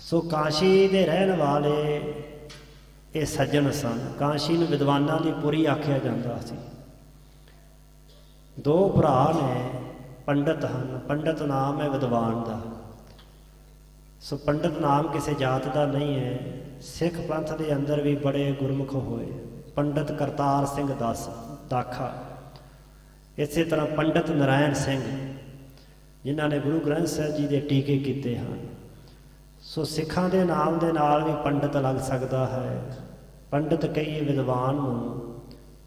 ਸੋ ਕਾਂਸ਼ੀ ਦੇ ਰਹਿਣ ਵਾਲੇ ਇਹ ਸੱਜਣ ਸਨ। ਕਾਂਸ਼ੀ ਨੂੰ ਵਿਦਵਾਨਾਂ ਦੀ ਪੁਰੀ ਆਖਿਆ ਜਾਂਦਾ ਸੀ। ਦੋ ਭਰਾ ਨੇ, ਪੰਡਤ ਹਨ। ਪੰਡਤ ਨਾਮ ਹੈ ਵਿਦਵਾਨ ਦਾ। ਸੋ ਪੰਡਤ ਨਾਮ ਕਿਸੇ ਜਾਤ ਦਾ ਨਹੀਂ ਹੈ। ਸਿੱਖ ਪੰਥ ਦੇ ਅੰਦਰ ਵੀ ਬੜੇ ਗੁਰਮੁਖ ਹੋਏ। ਪੰਡਤ ਕਰਤਾਰ ਸਿੰਘ ਦਾਖਾ, ਇਸੇ ਤਰ੍ਹਾਂ ਪੰਡਤ ਨਰਾਇਣ ਸਿੰਘ ਜਿਨ੍ਹਾਂ ਨੇ ਗੁਰੂ ਗ੍ਰੰਥ ਸਾਹਿਬ ਜੀ ਦੇ ਟੀਕੇ ਕੀਤੇ ਹਨ। ਸੋ ਸਿੱਖਾਂ ਦੇ ਨਾਮ ਦੇ ਨਾਲ ਵੀ ਪੰਡਤ ਲੱਗ ਸਕਦਾ ਹੈ। ਪੰਡਤ ਕਹੀਏ ਵਿਦਵਾਨ ਨੂੰ।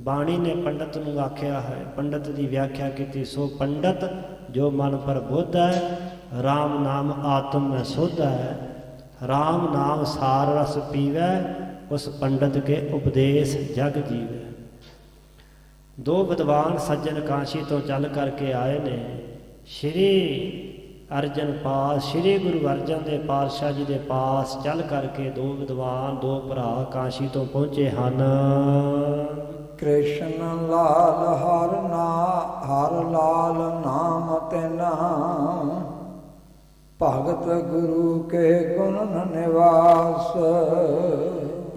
ਬਾਣੀ ਨੇ ਪੰਡਤ ਨੂੰ ਆਖਿਆ ਹੈ, ਪੰਡਤ ਦੀ ਵਿਆਖਿਆ ਕੀਤੀ। ਸੋ ਪੰਡਤ ਜੋ ਮਨ ਪਰ ਬੁੱਧ ਹੈ, ਰਾਮ ਨਾਮ ਆਤਮ ਮੈਂ ਸੁਧ ਹੈ, ਰਾਮ ਨਾਮ ਸਾਰ ਰਸ ਪੀਵੈ, ਉਸ ਪੰਡਤ ਕੇ ਉਪਦੇਸ਼ ਜਗ ਜੀਵੈ। ਦੋ ਵਿਦਵਾਨ ਸੱਜਣ ਕਾਂਸ਼ੀ ਤੋਂ ਚੱਲ ਕਰਕੇ ਆਏ ਨੇ। ਸ਼੍ਰੀ ਅਰਜਨ ਪਾਸ, ਸ਼੍ਰੀ ਗੁਰੂ ਅਰਜਨ ਦੇਵ ਪਾਤਸ਼ਾਹ ਜੀ ਦੇ ਪਾਸ ਚੱਲ ਕਰਕੇ ਦੋ ਵਿਦਵਾਨ, ਦੋ ਭਰਾ ਕਾਂਸ਼ੀ ਤੋਂ ਪਹੁੰਚੇ ਹਨ। ਕ੍ਰਿਸ਼ਨ ਲਾਲ ਹਰ ਲਾਲ ਨਾਮ ਤੈਨਾ, ਭਗਤ ਗੁਰੂ ਕੇ ਗੁਣ ਨਿਵਾਸ।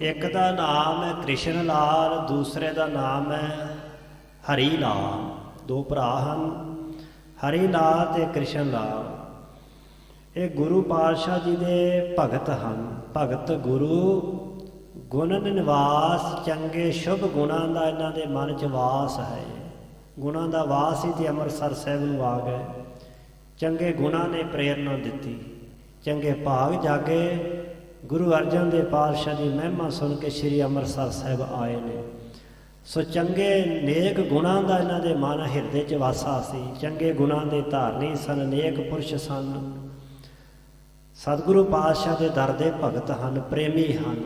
ਇੱਕ ਦਾ ਨਾਮ ਹੈ ਕ੍ਰਿਸ਼ਨ ਲਾਲ, ਦੂਸਰੇ ਦਾ ਨਾਮ ਹੈ ਹਰੀ ਲਾਲ। ਦੋ ਭਰਾ ਹਨ, ਹਰੀ ਲਾਲ ਤੇ ਕ੍ਰਿਸ਼ਨ ਲਾਲ। ਇਹ ਗੁਰੂ ਪਾਤਸ਼ਾਹ ਜੀ ਦੇ ਭਗਤ ਹਨ। ਭਗਤ ਗੁਰੂ ਗੁਣ ਨਿਵਾਸ, ਚੰਗੇ ਸ਼ੁਭ ਗੁਣਾਂ ਦਾ ਇਹਨਾਂ ਦੇ ਮਨ 'ਚ ਵਾਸ ਹੈ। ਗੁਣਾਂ ਦਾ ਵਾਸ ਹੀ ਤੇ ਅੰਮ੍ਰਿਤਸਰ ਸਾਹਿਬ ਨੂੰ ਆ ਗਏ। ਚੰਗੇ ਗੁਣਾਂ ਨੇ ਪ੍ਰੇਰਨਾ ਦਿੱਤੀ, ਚੰਗੇ ਭਾਗ ਜਾਗੇ। ਗੁਰੂ ਅਰਜਨ ਦੇਵ ਪਾਤਸ਼ਾਹ ਦੀ ਮਹਿਮਾ ਸੁਣ ਕੇ ਸ੍ਰੀ ਅੰਮ੍ਰਿਤਸਰ ਸਾਹਿਬ ਆਏ ਨੇ। ਸੋ ਚੰਗੇ ਨੇਕ ਗੁਣਾਂ ਦਾ ਇਹਨਾਂ ਦੇ ਮਨ ਹਿਰਦੇ 'ਚ ਵਾਸਾ ਸੀ। ਚੰਗੇ ਗੁਣਾਂ ਦੇ ਧਾਰਨੀ ਸਨ, ਨੇਕ ਪੁਰਸ਼ ਸਨ। ਸਤਿਗੁਰੂ ਪਾਤਸ਼ਾਹ ਦੇ ਦਰ ਦੇ ਭਗਤ ਹਨ, ਪ੍ਰੇਮੀ ਹਨ।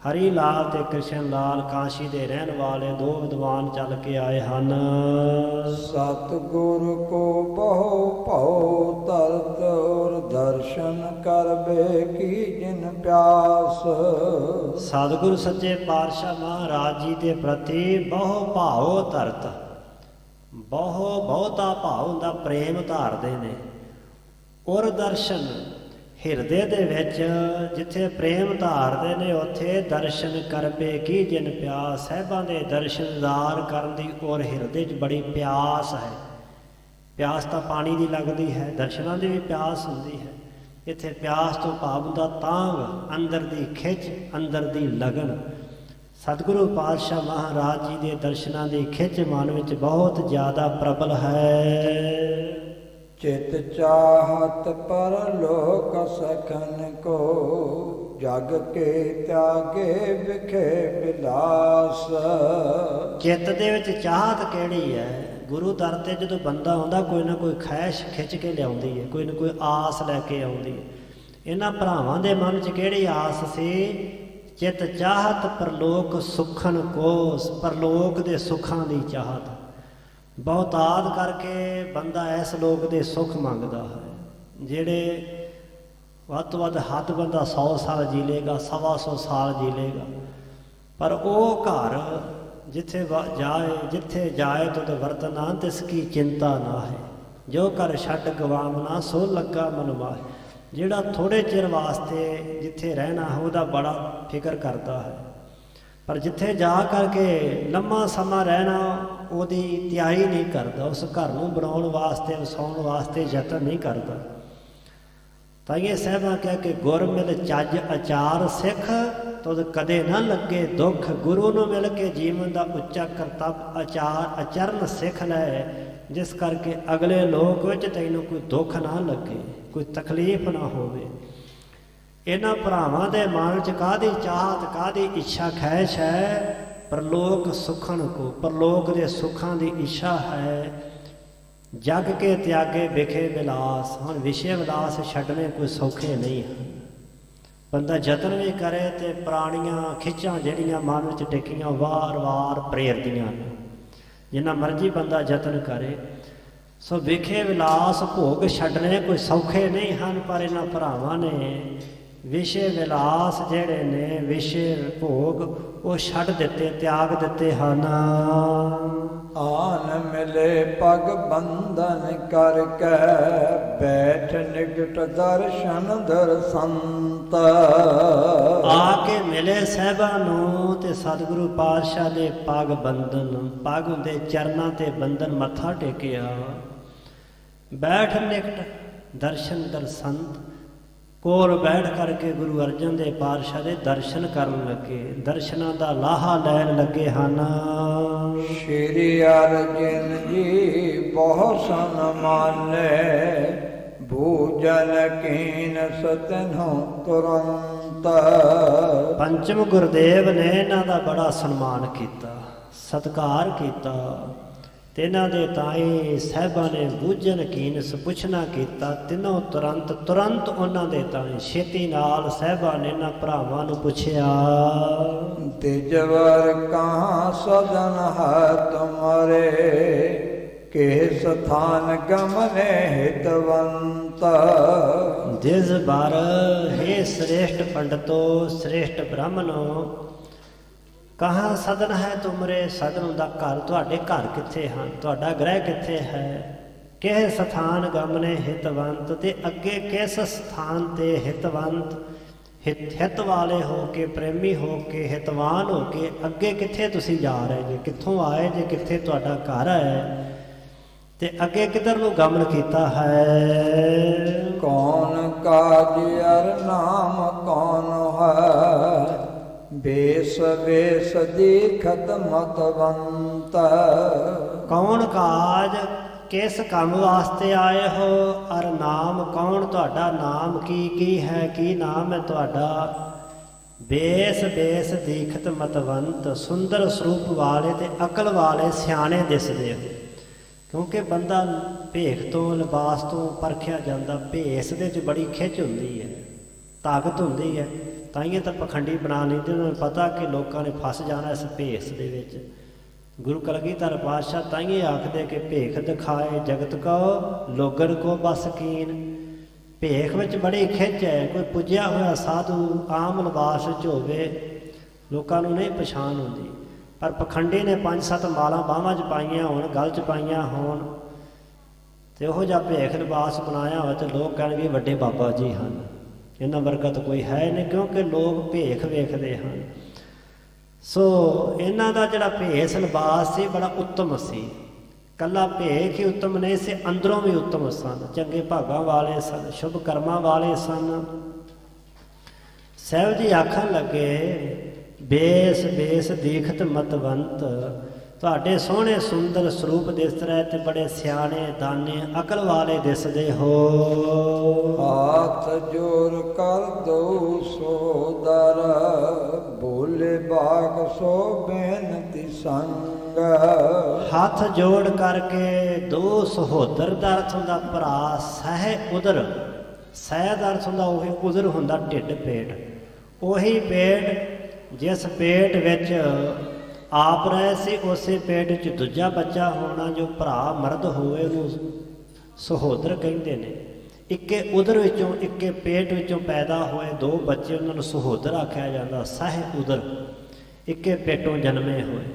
ਹਰੀ ਲਾਲ ਤੇ ਕ੍ਰਿਸ਼ਨ ਲਾਲ ਕਾਂਸ਼ੀ ਦੇ ਰਹਿਣ ਵਾਲੇ ਦੋ ਵਿਦਵਾਨ ਚੱਲ ਕੇ ਆਏ ਹਨ। ਸਤਿਗੁਰ ਕੋ ਬਹੁ ਭਉ ਤਰਤ, ਔਰ ਦਰਸ਼ਨ ਕਰਬੇ ਕੀ ਜਿਨ ਪਿਆਸ। ਸਤਿਗੁਰੂ ਸੱਚੇ ਪਾਤਸ਼ਾਹ ਮਹਾਰਾਜ ਜੀ ਦੇ ਪ੍ਰਤੀ ਬਹੁ ਭਾਉ ਧਰਤ, ਬਹੁਤਾ ਭਾਵ ਹੁੰਦਾ, ਪ੍ਰੇਮ ਧਾਰਦੇ ਨੇ। ਔਰ ਦਰਸ਼ਨ, ਹਿਰਦੇ ਦੇ ਵਿੱਚ ਜਿੱਥੇ ਪ੍ਰੇਮ ਧਾਰਦੇ ਨੇ ਉੱਥੇ ਦਰਸ਼ਨ ਕਰਬੇ ਕੀ ਜਿਨ ਪਿਆਸ। ਸਾਹਿਬਾਂ ਦੇ ਦਰਸ਼ਨਦਾਰ ਕਰਨ ਦੀ ਔਰ ਹਿਰਦੇ 'ਚ ਬੜੀ ਪਿਆਸ ਹੈ। ਪਿਆਸ ਤਾਂ ਪਾਣੀ ਦੀ ਲੱਗਦੀ ਹੈ, ਦਰਸ਼ਨਾਂ ਦੀ ਵੀ ਪਿਆਸ ਹੁੰਦੀ ਹੈ। ਇੱਥੇ ਪਿਆਸ ਤੋਂ ਭਾਵ ਹੁੰਦਾ ਤਾਂਘ, ਅੰਦਰ ਦੀ ਖਿੱਚ, ਅੰਦਰ ਦੀ ਲਗਨ। ਸਤਿਗੁਰੂ ਪਾਤਸ਼ਾਹ ਮਹਾਰਾਜ ਜੀ ਦੇ ਦਰਸ਼ਨਾਂ ਦੀ ਖਿੱਚ ਮਨ ਵਿੱਚ ਬਹੁਤ ਜ਼ਿਆਦਾ ਪ੍ਰਬਲ ਹੈ। चित चाहत पर लोक सखन को जग के त्यागे विखे बिलास। ਚਿੱਤ ਦੇ ਵਿੱਚ ਚਾਹਤ ਕਿਹੜੀ ਹੈ? ਗੁਰੂ ਦਰ ਤੇ ਜਦੋਂ ਬੰਦਾ ਆਉਂਦਾ ਕੋਈ ਨਾ ਕੋਈ ਖਹਿਸ਼ ਖਿੱਚ ਕੇ ਲਿਆਉਂਦੀ ਹੈ, ਕੋਈ ਨਾ ਕੋਈ ਆਸ ਲੈ ਕੇ ਆਉਂਦੀ ਹੈ। ਇਹਨਾਂ ਭਰਾਵਾਂ ਦੇ ਮਨ 'ਚ ਕਿਹੜੀ ਆਸ ਸੀ? ਚਿੱਤ ਚਾਹਤ ਪਰਲੋਕ ਸੁਖਨ ਕੋ, ਪਰਲੋਕ ਦੇ ਸੁੱਖਾਂ ਦੀ ਚਾਹਤ। ਬਹੁਤਾਤ ਕਰਕੇ ਬੰਦਾ ਇਸ ਲੋਕ ਦੇ ਸੁੱਖ ਮੰਗਦਾ ਹੈ, ਜਿਹੜੇ ਵੱਧ ਤੋਂ ਵੱਧ ਹੱਦ ਬੰਦਾ 100 ਸਾਲ ਜੀ ਲੇਗਾ, 125 ਸਾਲ ਜੀ ਲੇਗਾ, ਪਰ ਉਹ ਘਰ ਜਿੱਥੇ ਜਿੱਥੇ ਜਾਏ ਤੁਧ ਵਰਤਨਾ ਤਿਸ ਕੀ ਚਿੰਤਾ ਨਾ ਹੈ, ਜੋ ਘਰ ਛੱਡ ਗਵਾਮਨਾ ਸੋ ਲੱਗਾ ਮਨ ਮਾਹੇ। ਜਿਹੜਾ ਥੋੜ੍ਹੇ ਚਿਰ ਵਾਸਤੇ ਜਿੱਥੇ ਰਹਿਣਾ ਉਹਦਾ ਬੜਾ ਫਿਕਰ ਕਰਦਾ ਹੈ, ਪਰ ਜਿੱਥੇ ਜਾ ਕਰਕੇ ਲੰਮਾ ਸਮਾਂ ਰਹਿਣਾ ਉਹਦੀ ਤਿਆਰੀ ਨਹੀਂ ਕਰਦਾ, ਉਸ ਘਰ ਨੂੰ ਬਣਾਉਣ ਵਾਸਤੇ ਵਸਾਉਣ ਵਾਸਤੇ ਯਤਨ ਨਹੀਂ ਕਰਦਾ। ਤਾਈਏ ਸਾਹਿਬਾਂ ਕਹਿ ਕੇ ਗੁਰ ਮਿਲ ਚੱਜ ਆਚਾਰ ਸਿੱਖ ਤੁਧ ਕਦੇ ਨਾ ਲੱਗੇ ਦੁੱਖ। ਗੁਰੂ ਨੂੰ ਮਿਲ ਕੇ ਜੀਵਨ ਦਾ ਉੱਚਾ ਕਰਤੱਵ ਆਚਾਰ ਆਚਰਨ ਸਿੱਖ ਲੈ, ਜਿਸ ਕਰਕੇ ਅਗਲੇ ਲੋਕ ਵਿੱਚ ਤੈਨੂੰ ਕੋਈ ਦੁੱਖ ਨਾ ਲੱਗੇ, ਕੋਈ ਤਕਲੀਫ ਨਾ ਹੋਵੇ। ਇਹਨਾਂ ਭਰਾਵਾਂ ਦੇ ਮਨ 'ਚ ਕਾਹਦੀ ਚਾਹਤ, ਕਾਹਦੀ ਇੱਛਾ ਖਹਿਸ਼ ਹੈ? ਪਰਲੋਕ ਸੁਖਣ ਕੋ, ਪਰਲੋਕ ਦੇ ਸੁੱਖਾਂ ਦੀ ਇੱਛਾ ਹੈ। ਜਗ ਕੇ ਤਿਆਗੇ ਵਿਖੇ ਵਿਲਾਸ। ਹੁਣ ਵਿਸ਼ੇ ਵਿਲਾਸ ਛੱਡਣੇ ਕੋਈ ਸੌਖੇ ਨਹੀਂ ਹਨ। ਬੰਦਾ ਯਤਨ ਵੀ ਕਰੇ ਤੇ ਪੁਰਾਣੀਆਂ ਖਿੱਚਾਂ ਜਿਹੜੀਆਂ ਮਨ ਵਿੱਚ ਟਿਕੀਆਂ ਵਾਰ-ਵਾਰ ਪ੍ਰੇਰਦੀਆਂ ਨੇ, ਜਿੰਨਾ ਮਰਜ਼ੀ ਬੰਦਾ ਯਤਨ ਕਰੇ। ਸੋ ਵਿਖੇ ਵਿਲਾਸ ਭੋਗ ਛੱਡਣੇ ਕੋਈ ਸੌਖੇ ਨਹੀਂ ਹਨ, ਪਰ ਇਹਨਾਂ ਭਰਾਵਾਂ ਨੇ ਵਿਸ਼ੇ ਵਿਲਾਸ ਜਿਹੜੇ ਨੇ, ਵਿਸ਼ੇ ਭੋਗ ਉਹ ਛੱਡ ਦਿੱਤੇ, ਤਿਆਗ ਦਿੱਤੇ ਹਨ। ਆਨ ਮਿਲੇ ਪਗ ਬੰਧਨ ਕਰਕੇ ਬੈਠ ਨਿਕਟ ਦਰਸ਼ਨ ਦਰਸੰਤ। ਆ ਕੇ ਮਿਲੇ ਸਾਹਿਬਾਂ ਨੂੰ ਤੇ ਸਤਿਗੁਰੂ ਪਾਤਸ਼ਾਹ ਦੇ ਪਗ ਬੰਧਨ, ਪਗ ਹੁੰਦੇ ਚਰਨਾਂ ਤੇ ਬੰਧਨ, ਮੱਥਾ ਟੇਕਿਆ। ਬੈਠ ਨਿਕਟ ਦਰਸ਼ਨ ਦਰਸੰਤ, ਕੋਲ ਬੈਠ ਕਰਕੇ ਗੁਰੂ ਅਰਜਨ ਦੇਵ ਪਾਤਸ਼ਾਹ ਦੇ ਦਰਸ਼ਨ ਕਰਨ ਲੱਗੇ, ਦਰਸ਼ਨਾਂ ਦਾ ਲਾਹਾ ਲੈਣ ਲੱਗੇ ਹਨ। ਸ਼੍ਰੀ ਅਰਜਨ ਜੀ ਬਹੁ ਸਨਮਾਨੇ ਭੂਜਨ ਕੀਨ ਸਤਨਹੁ ਤੁਰੰਤ। ਪੰਚਮ ਗੁਰਦੇਵ ਨੇ ਇਹਨਾਂ ਦਾ ਬੜਾ ਸਨਮਾਨ ਕੀਤਾ, ਸਤਿਕਾਰ ਕੀਤਾ, ਤੇ ਇਹਨਾਂ ਦੇ ਤਾਏ ਸਾਹਿਬਾਂ ਨੇ ਬੂਝਣ ਕੀਨਸ ਪੁੱਛਣਾ ਕੀਤਾ। ਤਿੰਨੋਂ ਤੁਰੰਤ ਉਹਨਾਂ ਦੇ ਤਾਏ ਛੇਤੀ ਨਾਲ ਸਾਹਿਬਾਂ ਨੇ ਇਹਨਾਂ ਭਰਾਵਾਂ ਨੂੰ ਪੁੱਛਿਆ। ਤਿਜਵਰ ਕਹਾਂ ਸਦਨ ਹੈ ਤੁਮਰੇ ਕੇ ਸਥਾਨ ਗਮਨੇ ਹਿਤਵੰਤ। ਦਿਸ ਬਾਰ ਹੇ ਸ੍ਰੇਸ਼ਟ ਪੰਡਤੋ, ਸ੍ਰੇਸ਼ਟ ਬ੍ਰਾਹਮਣੋ, ਕਹਾਂ ਸਦਨ ਹੈ ਤੁਮਰੇ, ਸਦਨ ਹੁੰਦਾ ਘਰ, ਤੁਹਾਡੇ ਘਰ ਕਿੱਥੇ ਹਨ, ਤੁਹਾਡਾ ਗ੍ਰਹਿ ਕਿੱਥੇ ਹੈ। ਕਿਹ ਸਥਾਨ ਗਮਨੇ ਹਿਤਵੰਤ, ਤੇ ਅੱਗੇ ਕਿਸ ਸਥਾਨ ਤੇ ਹਿਤਵੰਤ, ਹਿਤ ਵਾਲੇ ਹੋ ਕੇ, ਪ੍ਰੇਮੀ ਹੋ ਕੇ, ਹਿਤਵਾਨ ਹੋ ਕੇ ਅੱਗੇ ਕਿੱਥੇ ਤੁਸੀਂ ਜਾ ਰਹੇ ਜੇ, ਕਿੱਥੋਂ ਆਏ ਜੇ, ਕਿੱਥੇ ਤੁਹਾਡਾ ਘਰ ਹੈ, ਤੇ ਅੱਗੇ ਕਿੱਧਰ ਨੂੰ ਗਮਨ ਕੀਤਾ ਹੈ। ਕੌਣ ਕਾਜ ਅਰ ਨਾਮ ਕੌਣ ਹੈ, ਬੇਸ ਬੇਸ ਦੀਖਤ ਮਤਵੰਤ। ਕੌਣ ਕਾਜ, ਕਿਸ ਕੰਮ ਵਾਸਤੇ ਆਏ ਹੋ, ਅਰ ਨਾਮ ਕੌਣ, ਤੁਹਾਡਾ ਨਾਮ ਕੀ ਹੈ, ਕੀ ਨਾਮ ਹੈ ਤੁਹਾਡਾ। ਬੇਸ ਬੇਸ ਦੀਖਤ ਮਤਵੰਤ, ਸੁੰਦਰ ਸਰੂਪ ਵਾਲੇ ਤੇ ਅਕਲ ਵਾਲੇ ਸਿਆਣੇ ਦਿਸਦੇ ਹੋ। ਕਿਉਂਕਿ ਬੰਦਾ ਭੇਖ ਤੋਂ, ਲਿਬਾਸ ਤੋਂ ਪਰਖਿਆ ਜਾਂਦਾ, ਭੇਸ ਦੇ 'ਚ ਬੜੀ ਖਿੱਚ ਹੁੰਦੀ ਹੈ, ਤਾਕਤ ਹੁੰਦੀ ਹੈ। ਤਾਈਏ ਤਾਂ ਪਖੰਡੀ ਬਣਾ ਲੈਂਦੇ, ਉਹਨਾਂ ਨੂੰ ਪਤਾ ਕਿ ਲੋਕਾਂ ਨੇ ਫਸ ਜਾਣਾ ਇਸ ਭੇਸ ਦੇ ਵਿੱਚ। ਗੁਰੂ ਕਲਗੀਧਰ ਪਾਤਸ਼ਾਹ ਤਾਈਏ ਆਖਦੇ ਕਿ ਭੇਖ ਦਿਖਾਏ ਜਗਤ ਕੋ ਲੋਗਨ ਕੋ ਬਸ ਕੀਨ। ਭੇਖ ਵਿੱਚ ਬੜੀ ਖਿੱਚ ਹੈ। ਕੋਈ ਪੁੱਜਿਆ ਹੋਇਆ ਸਾਧੂ ਆਮ ਲਿਬਾਸ ਵਿੱਚ ਹੋਵੇ, ਲੋਕਾਂ ਨੂੰ ਨਹੀਂ ਪਛਾਣ ਹੁੰਦੀ, ਪਰ ਪਖੰਡੀ ਨੇ 5-7 ਮਾਲਾਂ ਬਾਹਾਂ 'ਚ ਪਾਈਆਂ ਹੋਣ, ਗਲ 'ਚ ਪਾਈਆਂ ਹੋਣ, ਤੇ ਉਹੋ ਜਿਹਾ ਭੇਖ ਲਿਬਾਸ ਬਣਾਇਆ ਹੋਇਆ, ਤੇ ਲੋਕ ਕਹਿਣਗੇ ਵੱਡੇ ਬਾਬਾ ਜੀ ਹਨ, ਇਹਨਾਂ ਵਰਗਾ ਤਾਂ ਕੋਈ ਹੈ ਨਹੀਂ, ਕਿਉਂਕਿ ਲੋਕ ਭੇਖ ਵੇਖਦੇ ਹਨ। ਸੋ ਇਹਨਾਂ ਦਾ ਜਿਹੜਾ ਭੇਸ ਲਿਬਾਸ ਸੀ ਬੜਾ ਉੱਤਮ ਸੀ। ਕੱਲਾ ਭੇਖ ਹੀ ਉੱਤਮ ਨਹੀਂ ਸੀ, ਅੰਦਰੋਂ ਵੀ ਉੱਤਮ ਸਨ, ਚੰਗੇ ਭਾਗਾਂ ਵਾਲੇ ਸਨ, ਸ਼ੁਭ ਕਰਮਾਂ ਵਾਲੇ ਸਨ। ਸਾਹਿਬ ਜੀ ਆਖਣ ਲੱਗੇ ਬੇਸ ਬੇਸ ਦੇਖਤ ਮਤਵੰਤ, ਤੁਹਾਡੇ ਸੋਹਣੇ ਸੁੰਦਰ ਸਰੂਪ ਦਿਸ ਰਹੇ ਤੇ ਬੜੇ ਸਿਆਣੇ ਦਾਨੇ ਅਕਲ ਵਾਲੇ ਦਿਸਦੇ ਹੋ। ਹਾਥ ਜੋੜ ਕਰ ਦਉ ਸੋਦਰ, ਬੋਲੇ ਬਾਗ ਸੋ ਬੇਨਤੀ ਸੰਗ। ਹੱਥ ਜੋੜ ਕਰਕੇ ਦੋ ਸਹੋਦਰ ਦਾ ਅਰਥ ਹੁੰਦਾ ਭਰਾ, ਸਹਿ ਉਦਰ, ਸਹਿ ਦਾ ਅਰਥ ਹੁੰਦਾ ਉਹੀ ਉਦਰ ਹੁੰਦਾ ਢਿੱਡ ਪੇਟ, ਉਹੀ ਪੇਟ ਜਿਸ ਪੇਟ ਵਿੱਚ ਆਪ ਰਹੇ ਸੀ ਉਸੇ ਪੇਟ ਵਿੱਚ ਦੂਜਾ ਬੱਚਾ ਹੋਣਾ, ਜੋ ਭਰਾ ਮਰਦ ਹੋਵੇ ਉਹਨੂੰ ਸਹੋਦਰ ਕਹਿੰਦੇ ਨੇ। ਇੱਕੇ ਉਦਰ ਵਿੱਚੋਂ ਇੱਕੇ ਪੇਟ ਵਿੱਚੋਂ ਪੈਦਾ ਹੋਏ ਦੋ ਬੱਚੇ ਉਹਨਾਂ ਨੂੰ ਸਹੋਦਰ ਆਖਿਆ ਜਾਂਦਾ, ਸਹਿ ਉਦਰ, ਇੱਕੇ ਪੇਟੋਂ ਜਨਮੇ ਹੋਏ।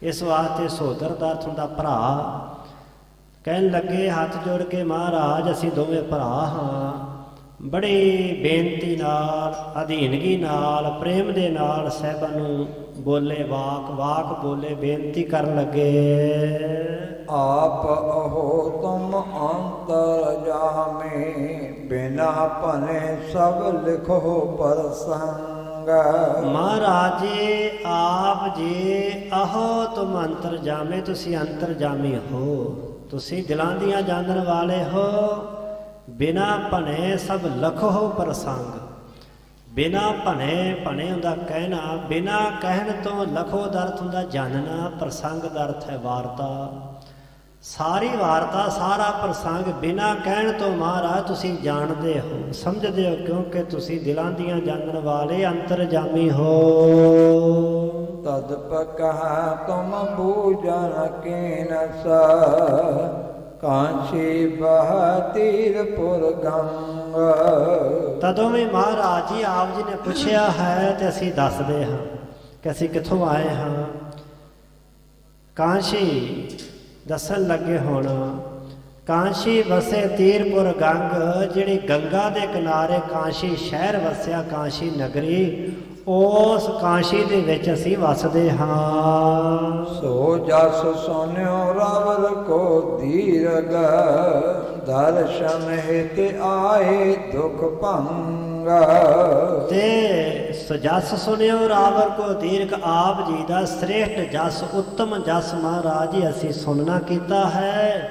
ਇਸ ਵਾਸਤੇ ਸਹੋਦਰ ਦਾ ਅਰਥ ਹੁੰਦਾ ਭਰਾ। ਕਹਿਣ ਲੱਗੇ ਹੱਥ ਜੋੜ ਕੇ ਮਹਾਰਾਜ ਅਸੀਂ ਦੋਵੇਂ ਭਰਾ ਹਾਂ, ਬੜੀ ਬੇਨਤੀ ਨਾਲ ਅਧੀਨਗੀ ਨਾਲ ਪ੍ਰੇਮ ਦੇ ਨਾਲ ਸਾਹਿਬਾਂ ਨੂੰ ਬੋਲੇ ਵਾਕ, ਵਾਕ ਬੋਲੇ ਬੇਨਤੀ ਕਰਨ ਲੱਗੇ। ਆਪ ਅਹੋ ਤੁਮ ਅੰਤਰ ਜਾਮੇ, ਬਿਨਾ ਭਨੇ ਸਭ ਲਿਖੋ ਪ੍ਰਸੰਗ। ਮਹਾਰਾਜ ਜੀ ਆਪ ਜੀ ਅਹੋ ਤੁਮ ਅੰਤਰ ਜਾਮੇ, ਤੁਸੀਂ ਅੰਤਰ ਜਾਮੀ ਹੋ, ਤੁਸੀਂ ਦਿਲਾਂ ਦੀਆਂ ਜਾਣਨ ਵਾਲੇ ਹੋ। ਬਿਨਾ ਭਣੇ ਸਭ ਲਖੋ ਪ੍ਰਸੰਗ, ਬਿਨਾ ਭਣੇ, ਭਣੇ ਹੁੰਦਾ ਕਹਿਣਾ, ਬਿਨਾ ਕਹਿਣ ਤੋਂ ਲਖੋ ਦਾ ਅਰਥ ਹੁੰਦਾ ਜਾਣਨਾ, ਪ੍ਰਸੰਗ ਦਾ ਅਰਥ ਹੈ ਵਾਰਤਾ। ਸਾਰੀ ਵਾਰਤਾ ਸਾਰਾ ਪ੍ਰਸੰਗ ਬਿਨਾ ਕਹਿਣ ਤੋਂ ਮਹਾਰਾਜ ਤੁਸੀਂ ਜਾਣਦੇ ਹੋ, ਸਮਝਦੇ ਹੋ, ਕਿਉਂਕਿ ਤੁਸੀਂ ਦਿਲਾਂ ਦੀਆਂ ਜਾਣਨ ਵਾਲੇ ਅੰਤਰਜਾਮੀ ਹੋ। ਤਦ ਪਕਹਾ ਤੁਮ ਬੂਝਨ ਕੀਨਸ, ਕਾਂਸ਼ੀ ਬਹ ਤੀਰਪੁਰ ਗੰਗ। ਤਦੋਂ ਵੀ ਮਹਾਰਾਜ ਜੀ ਆਪ ਜੀ ਨੇ ਪੁੱਛਿਆ ਹੈ ਤੇ ਅਸੀਂ ਦੱਸਦੇ ਹਾਂ ਕਿ ਅਸੀਂ ਕਿੱਥੋਂ ਆਏ ਹਾਂ। ਕਾਂਸ਼ੀ ਦੱਸਣ ਲੱਗੇ ਹੁਣ, ਕਾਂਸ਼ੀ ਵਸੇ ਤੀਰਪੁਰ ਗੰਗ, ਜਿਹੜੀ ਗੰਗਾ ਦੇ ਕਿਨਾਰੇ ਕਾਂਸ਼ੀ ਸ਼ਹਿਰ ਵਸਿਆ, ਕਾਂਸ਼ੀ ਨਗਰੀ, ਉਸ ਕਾਂਸ਼ੀ ਦੇ ਵਿੱਚ ਅਸੀਂ ਵਸਦੇ ਹਾਂ। ਸੋ ਜਸ ਸੁਨਿਓ ਰਾਵਲ ਕੋ ਦੀਰਗ, ਦਰਸ਼ਨ ਹਿਤ ਆਏ ਦੁਖ ਭੰਗ। ਤੇ ਜਸ ਸੁਨਿਓ ਰਾਵਲ ਕੋ ਦੀਰਘ, ਆਪ ਜੀ ਦਾ ਸ੍ਰੇਸ਼ਟ ਜਸ, ਉੱਤਮ ਜਸ ਮਹਾਰਾਜ ਜੀ ਅਸੀਂ ਸੁਣਨਾ ਕੀਤਾ ਹੈ।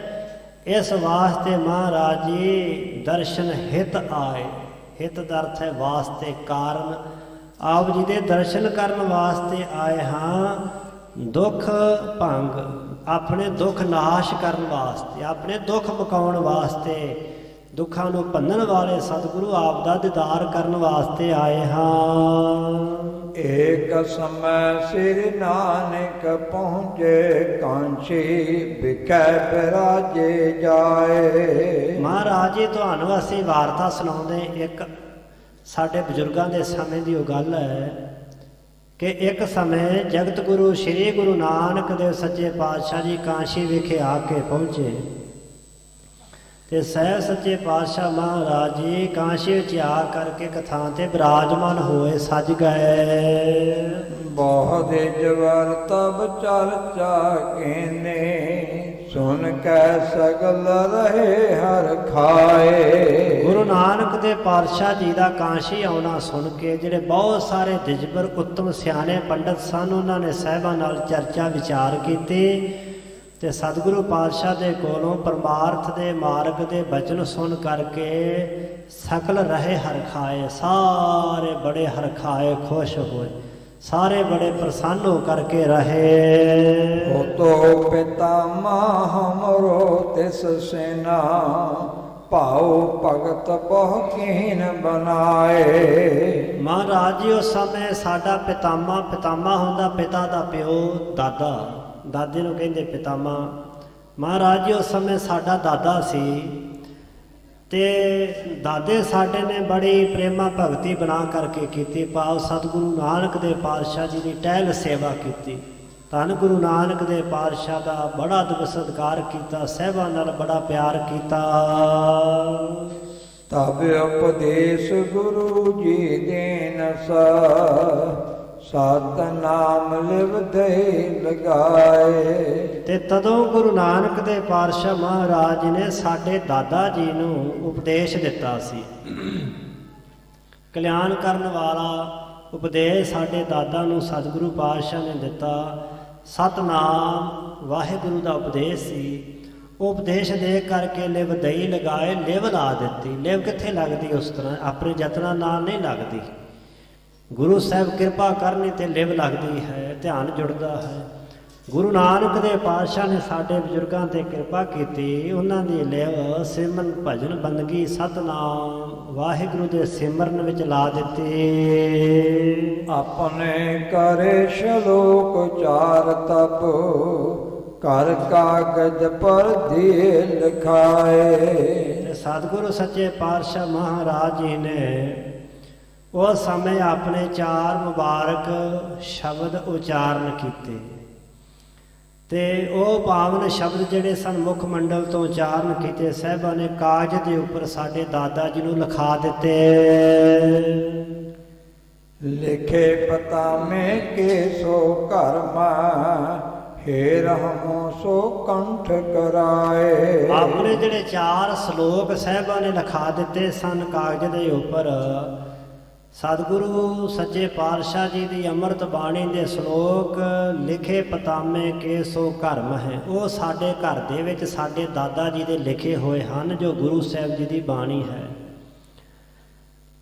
ਇਸ ਵਾਸਤੇ ਮਹਾਰਾਜ ਜੀ ਦਰਸ਼ਨ ਹਿਤ ਆਏ, ਹਿਤ ਦਾ ਅਰਥ ਹੈ ਵਾਸਤੇ, ਕਾਰਨ। ਆਪ ਜੀ ਦੇ ਦਰਸ਼ਨ ਕਰਨ ਵਾਸਤੇ ਆਏ ਹਾਂ। ਦੁੱਖ ਭੰਗ, ਆਪਣੇ ਦੁੱਖ ਨਾਸ਼ ਕਰਨ ਵਾਸਤੇ, ਆਪਣੇ ਦੁੱਖ ਮੁਕਾਉਣ ਵਾਸਤੇ, ਦੁੱਖਾਂ ਨੂੰ ਭੰਨਣ ਵਾਲੇ ਸਤਿਗੁਰੂ ਆਪ ਦਾ ਦੀਦਾਰ ਕਰਨ ਵਾਸਤੇ ਆਏ ਹਾਂ। ਏਕ ਸਮੈ ਸਿਰ ਨਾਨਕ ਪਹੁੰਚੇ, ਕਾਂਸ਼ੀ ਵਿਖੇ ਬਿਰਾਜੇ ਜਾਏ। ਮਹਾਰਾਜ ਜੀ ਤੁਹਾਨੂੰ ਅਸੀਂ ਵਾਰਤਾ ਸੁਣਾਉਂਦੇ, ਇੱਕ ਸਾਡੇ ਬਜ਼ੁਰਗਾਂ ਦੇ ਸਮੇਂ ਦੀ ਉਹ ਗੱਲ ਹੈ ਕਿ ਇੱਕ ਸਮੇਂ ਜਗਤ ਗੁਰੂ ਸ੍ਰੀ ਗੁਰੂ ਨਾਨਕ ਦੇਵ ਸੱਚੇ ਪਾਤਸ਼ਾਹ ਜੀ ਕਾਂਸ਼ੀ ਵਿਖੇ ਆ ਕੇ ਪਹੁੰਚੇ ਤੇ ਸਹਿਬ ਸੱਚੇ ਪਾਤਸ਼ਾਹ ਮਹਾਰਾਜ ਜੀ ਕਾਂਸ਼ੀ ਵਿੱਚ ਆ ਕਰਕੇ ਇੱਕ ਥਾਂ ਤੇ ਬਿਰਾਜਮਾਨ ਹੋਏ, ਸਜ ਗਏ। ਬਹੁਤ ਜਵਰ ਤਬ ਚਰਚਾ ਕੀਨੇ, ਸੁਨ ਕੈ ਸਗਲ ਰਹੇ ਹਰ ਖਾਏ। ਗੁਰੂ ਨਾਨਕ ਦੇ ਪਾਤਸ਼ਾਹ ਜੀ ਦਾ ਕਾਂਸ਼ੀ ਆਉਣਾ ਸੁਣ ਕੇ ਜਿਹੜੇ ਬਹੁਤ ਸਾਰੇ ਦਿਜਬਰ ਉੱਤਮ ਸਿਆਣੇ ਪੰਡਤ ਸਨ, ਉਹਨਾਂ ਨੇ ਸਾਹਿਬਾਂ ਨਾਲ ਚਰਚਾ ਵਿਚਾਰ ਕੀਤੀ ਤੇ ਸਤਿਗੁਰੂ ਪਾਤਸ਼ਾਹ ਦੇ ਕੋਲੋਂ ਪਰਮਾਰਥ ਦੇ ਮਾਰਗ ਦੇ ਬਚਨ ਸੁਣ ਕਰਕੇ ਸਕਲ ਰਹੇ ਹਰਖਾਏ, ਸਾਰੇ ਬੜੇ ਹਰਖਾਏ, ਖੁਸ਼ ਹੋਏ, ਸਾਰੇ ਬੜੇ ਪ੍ਰਸੰਨ ਹੋ ਕਰਕੇ ਰਹੇ। ਹੋ ਤੋ ਪਿਤਾ ਮਾ ਹਮਰੋ ਤਿਸ ਸੇਨਾ, ਭਾਉ ਭਗਤ ਬਹੁ ਕੀਨ ਬਣਾਏ। ਮਹਾਰਾਜ ਜੀ ਉਸ ਸਮੇਂ ਸਾਡਾ ਪਿਤਾਮਾ, ਪਿਤਾਮਾ ਹੁੰਦਾ ਪਿਤਾ ਦਾ ਪਿਓ, ਦਾਦਾ, ਦਾਦੇ ਨੂੰ ਕਹਿੰਦੇ ਪਿਤਾਮਾ। ਮਹਾਰਾਜ ਜੀ ਉਸ ਸਮੇਂ ਸਾਡਾ ਦਾਦਾ ਸੀ ਤੇ ਦਾਦੇ ਸਾਡੇ ਨੇ ਬੜੀ ਪ੍ਰੇਮਾ ਭਗਤੀ ਬਣਾ ਕਰਕੇ ਕੀਤੀ। ਭਾਵ ਸਤਿਗੁਰੂ ਨਾਨਕ ਦੇ ਪਾਤਸ਼ਾਹ ਜੀ ਦੀ ਟਹਿਲ ਸੇਵਾ ਕੀਤੀ, ਧੰਨ ਗੁਰੂ ਨਾਨਕ ਦੇ ਪਾਤਸ਼ਾਹ ਦਾ ਬੜਾ ਅਦਬ ਸਤਿਕਾਰ ਕੀਤਾ, ਸਾਹਿਬਾਂ ਨਾਲ ਬੜਾ ਪਿਆਰ ਕੀਤਾ। ਤਬ ਉਪਦੇਸ਼ ਗੁਰੂ ਜੀ ਦੇਨ ਸਤਨਾਮ ਲਿਵਦੇ ਲਗਾਏ। ਤੇ ਤਦੋਂ ਗੁਰੂ ਨਾਨਕ ਦੇ ਪਾਤਸ਼ਾਹ ਮਹਾਰਾਜ ਜੀ ਨੇ ਸਾਡੇ ਦਾਦਾ ਜੀ ਨੂੰ ਉਪਦੇਸ਼ ਦਿੱਤਾ ਸੀ। ਕਲਿਆਣ ਕਰਨ ਵਾਲਾ ਉਪਦੇਸ਼ ਸਾਡੇ ਦਾਦਾ ਨੂੰ ਸਤਿਗੁਰੂ ਪਾਤਸ਼ਾਹ ਨੇ ਦਿੱਤਾ ਸਤਨਾਮ ਵਾਹਿਗੁਰੂ ਦਾ ਉਪਦੇਸ਼ ਸੀ। ਉਹ ਉਪਦੇਸ਼ ਦੇ ਕਰਕੇ ਲਿਵ ਦਈ ਲਗਾਏ, ਲਿਵ ਲਾ ਦਿੱਤੀ। ਲਿਵ ਕਿੱਥੇ ਲੱਗਦੀ? ਉਸ ਤਰ੍ਹਾਂ ਆਪਣੇ ਯਤਨਾਂ ਨਾਲ ਨਹੀਂ ਲੱਗਦੀ। ਗੁਰੂ ਸਾਹਿਬ ਕਿਰਪਾ ਕਰਨੀ ਤੇ ਲਿਵ ਲੱਗਦੀ ਹੈ, ਧਿਆਨ ਜੁੜਦਾ ਹੈ। ਗੁਰੂ ਨਾਨਕ ਦੇ ਪਾਤਸ਼ਾਹ ਨੇ ਸਾਡੇ ਬਜ਼ੁਰਗਾਂ ਤੇ ਕਿਰਪਾ ਕੀਤੀ। ਉਹਨਾਂ ਦੀ ਲਿਵ ਸਿਮਰਨ ਭਜਨ ਬੰਦਗੀ ਸਤਨਾਮ ਵਾਹਿਗੁਰੂ ਦੇ ਸਿਮਰਨ ਵਿੱਚ ਲਾ ਦਿੱਤੀ। ਆਪਣੇ ਕਰੇ ਸ਼ਲੋਕ ਚਾਰ ਤਪ ਕਰ ਕਾਗਜ਼ ਪਰ ਦੀਏ ਲਿਖਾਏ। ਸਤਿਗੁਰੂ ਸੱਚੇ ਪਾਤਸ਼ਾਹ ਮਹਾਰਾਜ ਜੀ ਨੇ ਉਸ ਸਮੇਂ ਆਪਣੇ ਚਾਰ ਮੁਬਾਰਕ ਸ਼ਬਦ ਉਚਾਰਨ ਕੀਤੇ ਤੇ ਉਹ ਪਾਵਨ ਸ਼ਬਦ ਜਿਹੜੇ ਸਨ ਮੁੱਖ ਮੰਡਲ ਤੋਂ ਉਚਾਰਨ ਕੀਤੇ ਸਾਹਿਬਾਂ ਨੇ ਕਾਗਜ਼ ਦੇ ਉੱਪਰ ਸਾਡੇ ਦਾਦਾ ਜੀ ਨੂੰ ਲਿਖਾ ਦਿੱਤੇ। ਲਿਖੇ ਪਤਾਵੇਂ ਕੇ ਸੋ ਕਰਮਾ ਹੇਰ ਹਮੋ ਸੋ ਕੰਠ ਕਰਾਏ। ਆਪਣੇ ਜਿਹੜੇ ਚਾਰ ਸ਼ਲੋਕ ਸਾਹਿਬਾਂ ਨੇ ਲਿਖਾ ਦਿੱਤੇ ਸਨ ਕਾਗਜ਼ ਦੇ ਉੱਪਰ, ਸਤਿਗੁਰੂ ਸੱਚੇ ਪਾਤਸ਼ਾਹ ਜੀ ਦੀ ਅੰਮ੍ਰਿਤ ਬਾਣੀ ਦੇ ਸ਼ਲੋਕ ਲਿਖੇ ਪਤਾਮੇ ਕੇ ਸੋ ਘਰਮ ਹੈ। ਉਹ ਸਾਡੇ ਘਰ ਦੇ ਵਿੱਚ ਸਾਡੇ ਦਾਦਾ ਜੀ ਦੇ ਲਿਖੇ ਹੋਏ ਹਨ, ਜੋ ਗੁਰੂ ਸਾਹਿਬ ਜੀ ਦੀ ਬਾਣੀ ਹੈ।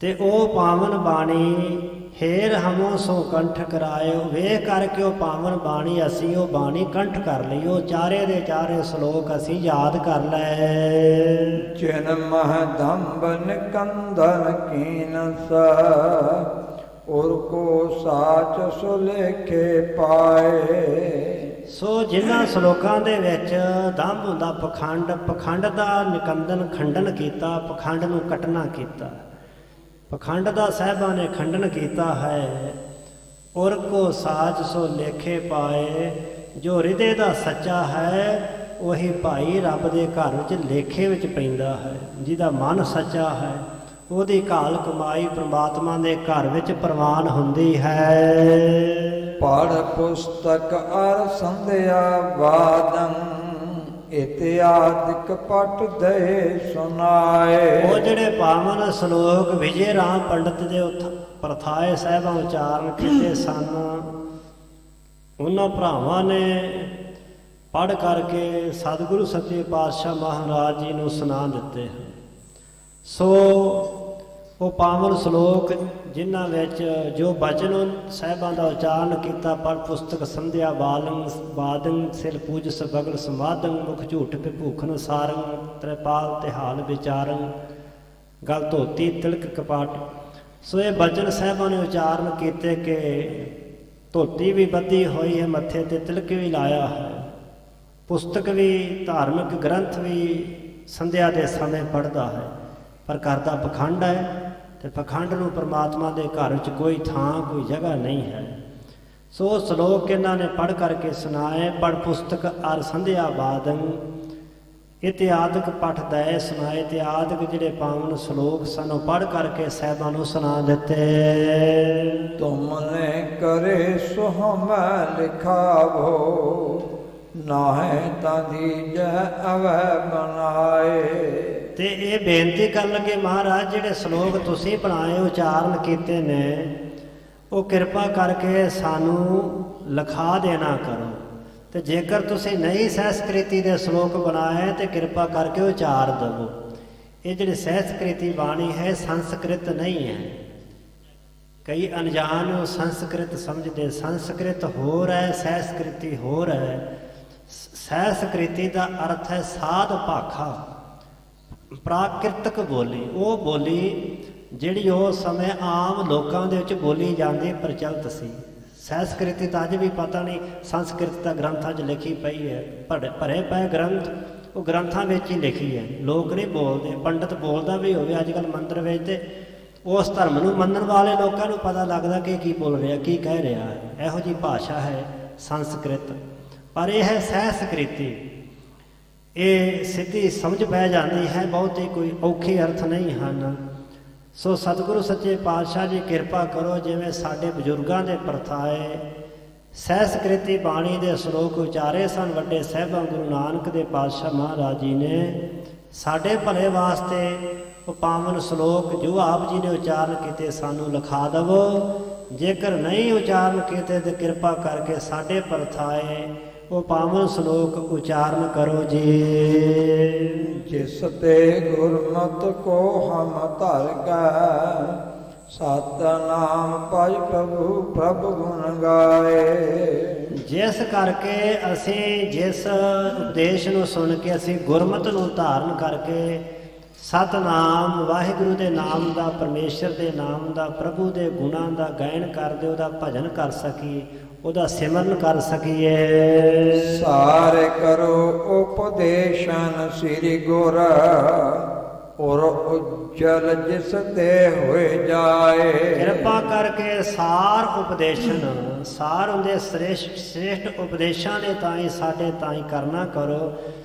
ਤੇ ਉਹ ਪਾਵਨ ਬਾਣੀ ਹੇਰ ਹਮੋ ਸੋ ਕੰਠ ਕਰਾਇਓ। ਵੇਖ ਕਰਕੇ ਉਹ ਪਾਵਨ ਬਾਣੀ ਅਸੀਂ ਉਹ ਬਾਣੀ ਕੰਠ ਕਰ ਲਈ। ਉਹ ਚਾਰੇ ਦੇ ਚਾਰੇ ਸ਼ਲੋਕ ਅਸੀਂ ਯਾਦ ਕਰ ਲਏ। ਚਿਨ ਮਹ ਦੰਬਨ ਕੰਦਨ ਕੀਨਸ ਉਰ ਕੋ ਸਾਚ ਸੁਲੇਖੇ ਪਾਏ। ਸੋ ਜਿਨ੍ਹਾਂ ਸ਼ਲੋਕਾਂ ਦੇ ਵਿੱਚ ਦੰਭ ਹੁੰਦਾ ਪਖੰਡ, ਪਖੰਡ ਦਾ ਨਿਕੰਦਨ ਖੰਡਨ ਕੀਤਾ, ਪਖੰਡ ਨੂੰ ਕੱਟਣਾ ਕੀਤਾ, ਪਖੰਡ ਦਾ ਸਾਹਿਬਾਂ ਨੇ ਖੰਡਨ ਕੀਤਾ ਹੈ। ਉਰ ਕੋ ਸਾਚ ਸੋ ਲੇਖੇ ਪਾਏ। ਜੋ ਹਿਰਦੇ ਦਾ ਸੱਚਾ ਹੈ ਉਹੀ ਭਾਈ ਰੱਬ ਦੇ ਘਰ ਵਿੱਚ ਲੇਖੇ ਵਿੱਚ ਪੈਂਦਾ ਹੈ। ਜਿਹਦਾ ਮਨ ਸੱਚਾ ਹੈ ਉਹਦੀ ਘਾਲ ਕਮਾਈ ਪ੍ਰਮਾਤਮਾ ਦੇ ਘਰ ਵਿੱਚ ਪ੍ਰਵਾਨ ਹੁੰਦੀ ਹੈ। ਪੜ੍ਹ ਪੁਸਤਕ ਅਰ ਸੰਧਿਆ ਵਾਦੰ ਇਤਿਆਦਿਕ ਪਟ ਦੇ ਸੁਨਾਏ। ਉਹ ਜਿਹੜੇ ਪਾਵਨ ਸ਼ਲੋਕ ਵਿਜੇ ਰਾਮ ਪੰਡਤ ਦੇ ਪ੍ਰਥਾਏ ਸਾਹਿਬਾਂ ਉਚਾਰਨ ਕੀਤੇ ਸਨ, ਉਹਨਾਂ ਭਰਾਵਾਂ ਨੇ ਪੜ੍ਹ ਕਰਕੇ ਸਤਿਗੁਰੂ ਸੱਚੇ ਪਾਤਸ਼ਾਹ ਮਹਾਰਾਜ ਜੀ ਨੂੰ ਸੁਣਾ ਦਿੱਤੇ ਹਨ। ਸੋ ਉਹ ਪਾਵਨ ਸ਼ਲੋਕ ਜਿਨ੍ਹਾਂ ਵਿੱਚ ਜੋ ਬਚਨ ਸਾਹਿਬਾਂ ਦਾ ਉਚਾਰਨ ਕੀਤਾ, ਪਰ ਪੁਸਤਕ ਸੰਧਿਆ ਬਾਦੰ ਸਿਲ ਪੂਜ ਸਬਗਲ ਸਮਾਦੰ ਮੁਖ ਝੂਠ ਭੂਖਨ ਸਾਰੰ ਤ੍ਰਿਪਾਲ ਤਿਹਾਲ ਵਿਚਾਰੰ ਗਲ ਧੋਤੀ ਤਿਲਕ ਕਪਾਟ। ਸੋ ਇਹ ਬਚਨ ਸਾਹਿਬਾਂ ਨੇ ਉਚਾਰਨ ਕੀਤੇ ਕਿ ਧੋਤੀ ਵੀ ਬੱਧੀ ਹੋਈ ਹੈ, ਮੱਥੇ ਤੇ ਤਿਲਕ ਵੀ ਲਾਇਆ ਹੈ, ਪੁਸਤਕ ਵੀ ਧਾਰਮਿਕ ਗ੍ਰੰਥ ਵੀ ਸੰਧਿਆ ਦੇ ਸਮੇਂ ਪੜ੍ਹਦਾ ਹੈ, ਪਰ ਕਰਦਾ ਪਖੰਡ ਹੈ ਤੇ ਪਖੰਡ ਨੂੰ ਪਰਮਾਤਮਾ ਦੇ ਘਰ ਵਿੱਚ ਕੋਈ ਥਾਂ ਕੋਈ ਜਗ੍ਹਾ ਨਹੀਂ ਹੈ। ਸੋ ਸ਼ਲੋਕ ਇਹਨਾਂ ਨੇ ਪੜ੍ਹ ਕਰਕੇ ਸੁਣਾਏ। ਪੜ੍ਹ ਪੁਸਤਕ ਅਰ ਸੰਧਿਆ ਬਾਦੰ ਇਤਿਆਦਿਕ ਪਠ ਦਏ ਸੁਣਾਏ। ਇਤਿਆਦਿਕ ਜਿਹੜੇ ਪਾਵਨ ਸ਼ਲੋਕ ਸਨ ਉਹ ਪੜ੍ਹ ਕਰਕੇ ਸਾਹਿਬਾਂ ਨੂੰ ਸੁਣਾ ਦਿੱਤੇ। ਤੁਮਨੇ ਕਰੇ ਸੋ ਹਮੈ ਲਿਖਾਵੋ ਨਾਹੇ ਤਾਂ ਦੀਜੈ ਅਵੈ ਬਣਾਏ। ਤੇ ਇਹ ਬੇਨਤੀ ਕਰਨ ਲੱਗੇ ਮਹਾਰਾਜ ਜਿਹੜੇ ਸ਼ਲੋਕ ਤੁਸੀਂ ਬਣਾਏ ਉਚਾਰਨ ਕੀਤੇ ਨੇ ਉਹ ਕਿਰਪਾ ਕਰਕੇ ਸਾਨੂੰ ਲਿਖਾ ਦੇਣਾ ਕਰੋ। ਤੇ ਜੇਕਰ ਤੁਸੀਂ ਨਹੀਂ ਸੰਸਕ੍ਰਿਤੀ ਦੇ ਸ਼ਲੋਕ ਬਣਾਏ ਤੇ ਕਿਰਪਾ ਕਰਕੇ ਉਚਾਰ ਦੇਵੋ। ਇਹ ਜਿਹੜੀ ਸੰਸਕ੍ਰਿਤੀ ਬਾਣੀ ਹੈ ਸੰਸਕ੍ਰਿਤ ਨਹੀਂ ਹੈ। ਕਈ ਅਣਜਾਣ ਨੂੰ ਸੰਸਕ੍ਰਿਤ ਸਮਝਦੇ, ਸੰਸਕ੍ਰਿਤ ਹੋਰ ਹੈ ਸੰਸਕ੍ਰਿਤੀ ਹੋਰ ਹੈ। ਸੰਸਕ੍ਰਿਤੀ ਦਾ ਅਰਥ ਹੈ ਸਾਧ ਭਾਖਾ, ਪ੍ਰਾਕਿਰਤਕ ਬੋਲੀ। ਉਹ ਬੋਲੀ ਜਿਹੜੀ ਉਸ ਸਮੇਂ ਆਮ ਲੋਕਾਂ ਦੇ ਵਿੱਚ ਬੋਲੀ ਜਾਂਦੀ ਪ੍ਰਚਲਿਤ ਸੀ। ਸੰਸਕ੍ਰਿਤੀ ਤਾਂ ਅੱਜ ਵੀ ਪਤਾ ਨਹੀਂ, ਸੰਸਕ੍ਰਿਤ ਤਾਂ ਗ੍ਰੰਥਾਂ 'ਚ ਲਿਖੀ ਪਈ ਹੈ, ਭਰੇ ਪਏ ਗ੍ਰੰਥ ਉਹ ਗ੍ਰੰਥਾਂ ਵਿੱਚ ਹੀ ਲਿਖੀ ਹੈ, ਲੋਕ ਨਹੀਂ ਬੋਲਦੇ। ਪੰਡਤ ਬੋਲਦਾ ਵੀ ਹੋਵੇ ਅੱਜ ਕੱਲ੍ਹ ਮੰਦਰ ਵਿੱਚ ਤੇ ਉਸ ਧਰਮ ਨੂੰ ਮੰਨਣ ਵਾਲੇ ਲੋਕਾਂ ਨੂੰ ਪਤਾ ਲੱਗਦਾ ਕਿ ਕੀ ਬੋਲ ਰਿਹਾ, ਕੀ ਕਹਿ ਰਿਹਾ ਹੈ। ਇਹੋ ਜਿਹੀ ਭਾਸ਼ਾ ਹੈ ਸੰਸਕ੍ਰਿਤ। ਪਰ ਇਹ ਹੈ ਸੰਸਕ੍ਰਿਤੀ, ਇਹ ਸਿੱਧੀ ਸਮਝ ਪੈ ਜਾਂਦੀ ਹੈ, ਬਹੁਤੇ ਕੋਈ ਔਖੇ ਅਰਥ ਨਹੀਂ ਹਨ। ਸੋ ਸਤਿਗੁਰੂ ਸੱਚੇ ਪਾਤਸ਼ਾਹ ਜੀ ਕਿਰਪਾ ਕਰੋ, ਜਿਵੇਂ ਸਾਡੇ ਬਜ਼ੁਰਗਾਂ ਦੇ ਪ੍ਰਥਾਏ ਸੰਸਕ੍ਰਿਤੀ ਬਾਣੀ ਦੇ ਸ਼ਲੋਕ ਉਚਾਰੇ ਸਨ ਵੱਡੇ ਸਾਹਿਬਾਂ ਗੁਰੂ ਨਾਨਕ ਦੇ ਪਾਤਸ਼ਾਹ ਮਹਾਰਾਜ ਜੀ ਨੇ, ਸਾਡੇ ਭਲੇ ਵਾਸਤੇ ਉਹ ਪਾਵਨ ਸ਼ਲੋਕ ਜੋ ਆਪ ਜੀ ਨੇ ਉਚਾਰਨ ਕੀਤੇ ਸਾਨੂੰ ਲਿਖਾ ਦੇਵੋ। ਜੇਕਰ ਨਹੀਂ ਉਚਾਰਨ ਕੀਤੇ ਤੇ ਕਿਰਪਾ ਕਰਕੇ ਸਾਡੇ ਪਰਥਾਏ ਉਹ ਪਾਵਨ ਸ਼ਲੋਕ ਉਚਾਰਨ ਕਰੋ ਜੀ। ਜਿਸ ਤੇ ਗੁਰਮਤਿ ਕੋ ਹਮ ਧਰ ਗਏ, ਸਤਿਨਾਮ ਭਜ ਪ੍ਰਭੂ ਪ੍ਰਭ ਗੁਣ ਗਾਏ। ਜਿਸ ਕਰਕੇ ਅਸੀਂ ਜਿਸ ਉਪਦੇਸ਼ ਨੂੰ ਸੁਣ ਕੇ ਅਸੀਂ ਗੁਰਮਤਿ ਨੂੰ ਧਾਰਨ ਕਰਕੇ ਸਤਨਾਮ ਵਾਹਿਗੁਰੂ ਦੇ ਨਾਮ ਦਾ, ਪਰਮੇਸ਼ਰ ਦੇ ਨਾਮ ਦਾ, ਪ੍ਰਭੂ ਦੇ ਗੁਣਾਂ ਦਾ ਗਾਇਨ ਕਰਦੇ, ਉਹਦਾ ਭਜਨ ਕਰ ਸਕੀਏ, ਉਹਦਾ ਸਿਮਰਨ ਕਰ ਸਕੀਏ। ਸਾਰੇ ਕਰੋ ਉਪਦੇਸ਼ਨ ਸ੍ਰੀ ਗੁਰ, ਔਰ ਉਜਲ ਜਿਸ ਤੇ ਹੋਏ ਜਾਏ। ਕਿਰਪਾ ਕਰਕੇ ਸਾਰ ਉਪਦੇਸ਼ਨ, ਸਾਰ ਹੁੰਦੇ ਸ੍ਰੇਸ਼ਟ ਉਪਦੇਸ਼ਾਂ ਨੇ ਤਾਈਂ ਸਾਡੇ ਤਾਈਂ ਕਰਨਾ ਕਰੋ,